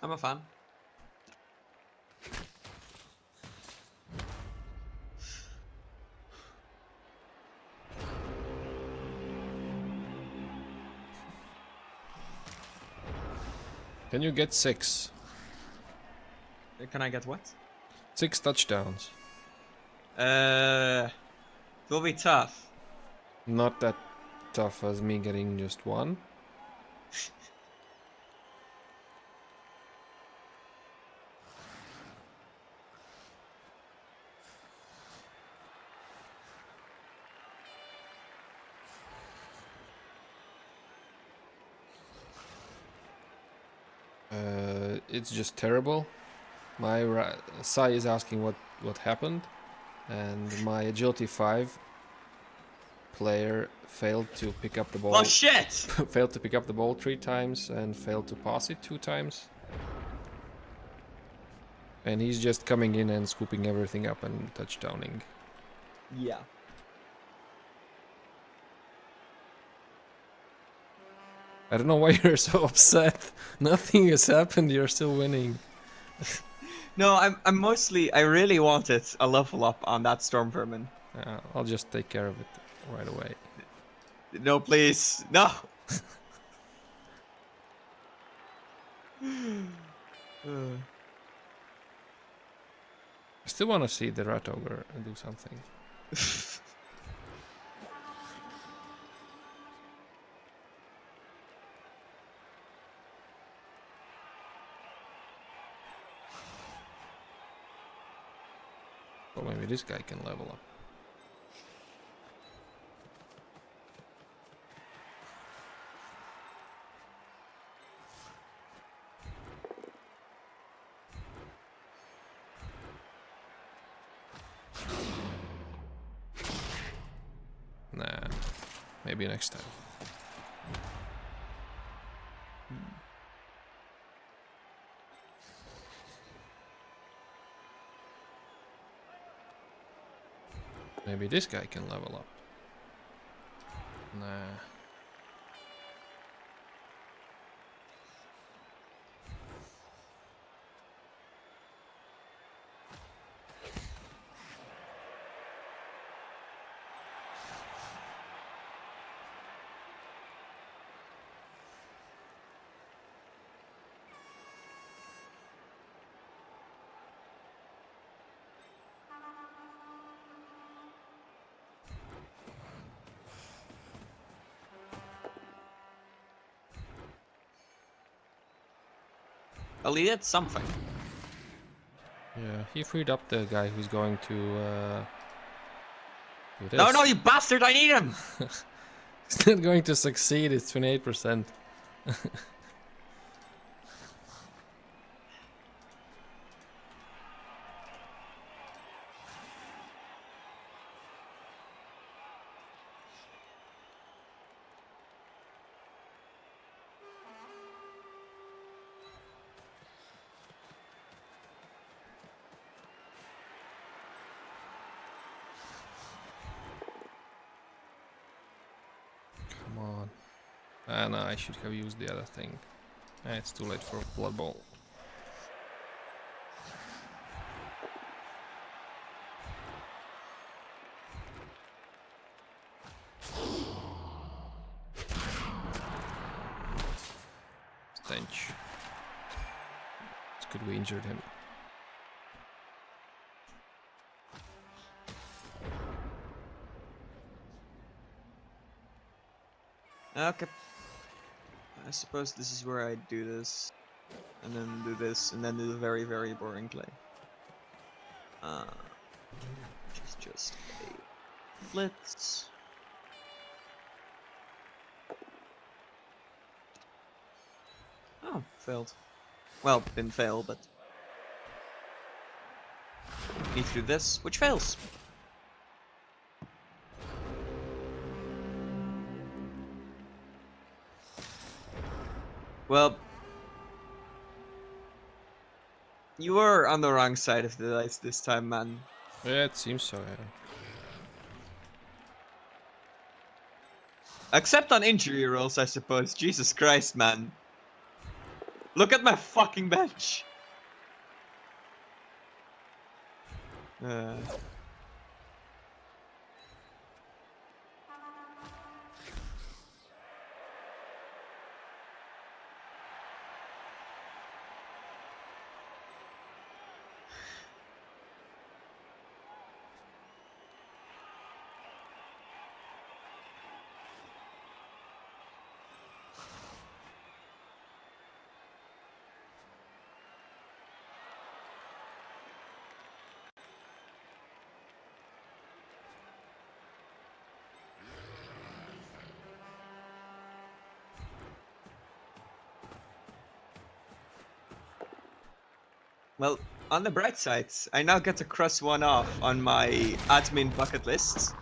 I'm a fan. Can you get 6? Can I get what? 6 touchdowns. It will be tough. Not that tough as me getting just 1. It's just terrible. My Sai is asking what happened, and my agility 5 player failed to pick up the ball. Oh shit! Failed to pick up the ball 3 times and failed to pass it 2 times. And he's just coming in and scooping everything up and touchdowning. Yeah. I don't know why you're so upset. Nothing has happened. You're still winning. No, I'm mostly. I really wanted a level up on that storm vermin. I'll just take care of it right away. No, please, no. I still want to see the Rat Ogre do something. Well, maybe this guy can level up. Nah, maybe next time. Maybe this guy can level up. Nah. Well, he did something. Yeah, he freed up the guy who's going to do this. No, no, you bastard! I need him. He's not going to succeed. It's 28%. Come on. Ah, no, I should have used the other thing. It's too late for Blood Bowl. Stench. It's good we injured him. Okay. I suppose this is where I do this, and then do this, and then do the very, very boring play. Which is just a blitz. Oh, failed. Well, didn't fail, but need to do this, which fails. Well, you were on the wrong side of the dice this time, man. Yeah, it seems so, yeah. Except on injury rolls, I suppose. Jesus Christ, man. Look at my fucking bench. Well, on the bright side, I now get to cross one off on my admin bucket list.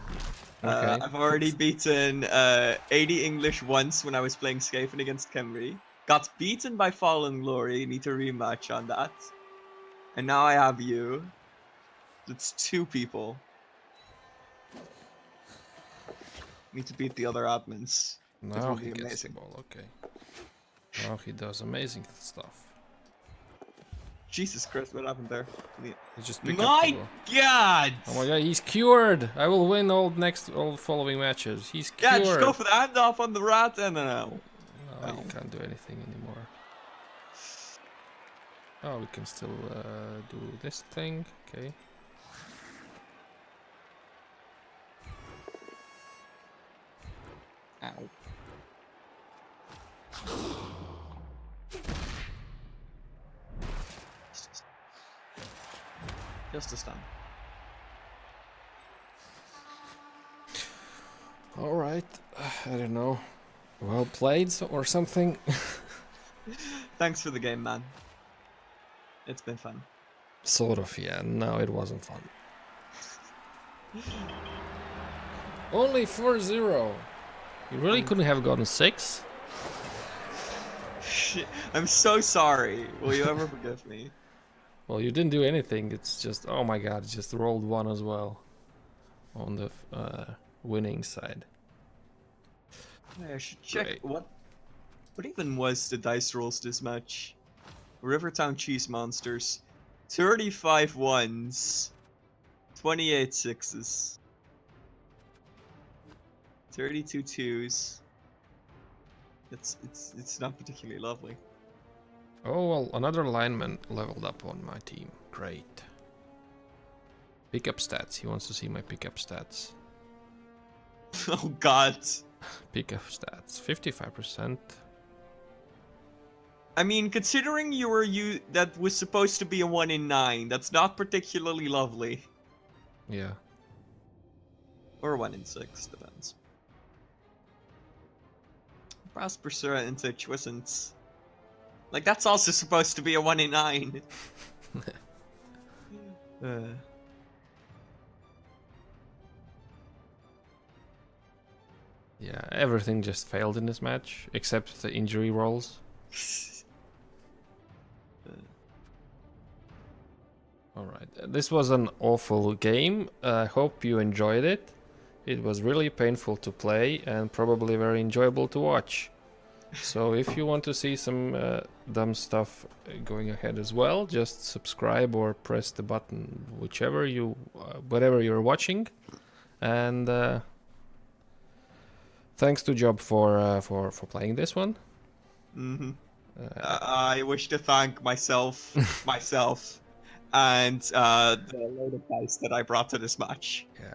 Okay. I've already beaten 80 English once when I was playing Skaven against Kemri. Got beaten by Fallen Glory, need to rematch on that. And now I have you. It's 2 people. Need to beat the other admins. It Now will he be gets the amazing. ball, okay. Now he does amazing stuff. Jesus Christ, what happened there? He just picked up the My ball. God! Oh my god, he's cured! I will win all following matches. He's cured! Yeah, just go for the handoff on the rat and No, you can't do anything anymore. Oh, we can still do this thing, okay. Ow. Just a stun. Alright, I don't know. Well played or something? Thanks for the game, man. It's been fun. Sort of, yeah. No, it wasn't fun. Only 4-0. You really couldn't have gotten 6? Shit, I'm so sorry. Will you ever forgive me? Well, you didn't do anything. It's just, oh my god, just rolled 1 as well. On the winning side. I should check Great. what even was the dice rolls this match. Rivertown Cheese Monsters. 35 ones. 28 sixes. 32 twos. It's not particularly lovely. Oh, well, another lineman leveled up on my team. Great. Pickup stats. He wants to see my pickup stats. Oh god. Pickup stats. 55%. I mean, considering that was supposed to be a 1 in 9, that's not particularly lovely. Yeah. Or 1 in 6, depends. Prosper Intich wasn't... Like, that's also supposed to be a 1 in 9. Yeah, everything just failed in this match, except the injury rolls. Alright, this was an awful game. I hope you enjoyed it. It was really painful to play and probably very enjoyable to watch. So if you want to see some dumb stuff going ahead as well, just subscribe or press the button, whatever you're watching. And thanks to Job for playing this one. Mm-hmm. I wish to thank myself, and the load of dice that I brought to this match. Yeah.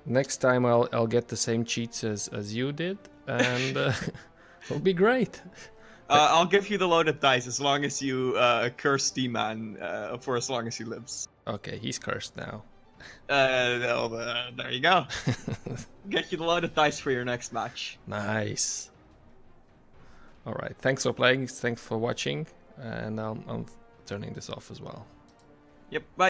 Next time I'll get the same cheats as you did, and it'll be great. I'll give you the loaded dice as long as you curse D-Man for as long as he lives. Okay, he's cursed now. There you go. Get you the loaded dice for your next match. Nice. Alright, thanks for playing, thanks for watching, and I'm turning this off as well. Yep, bye.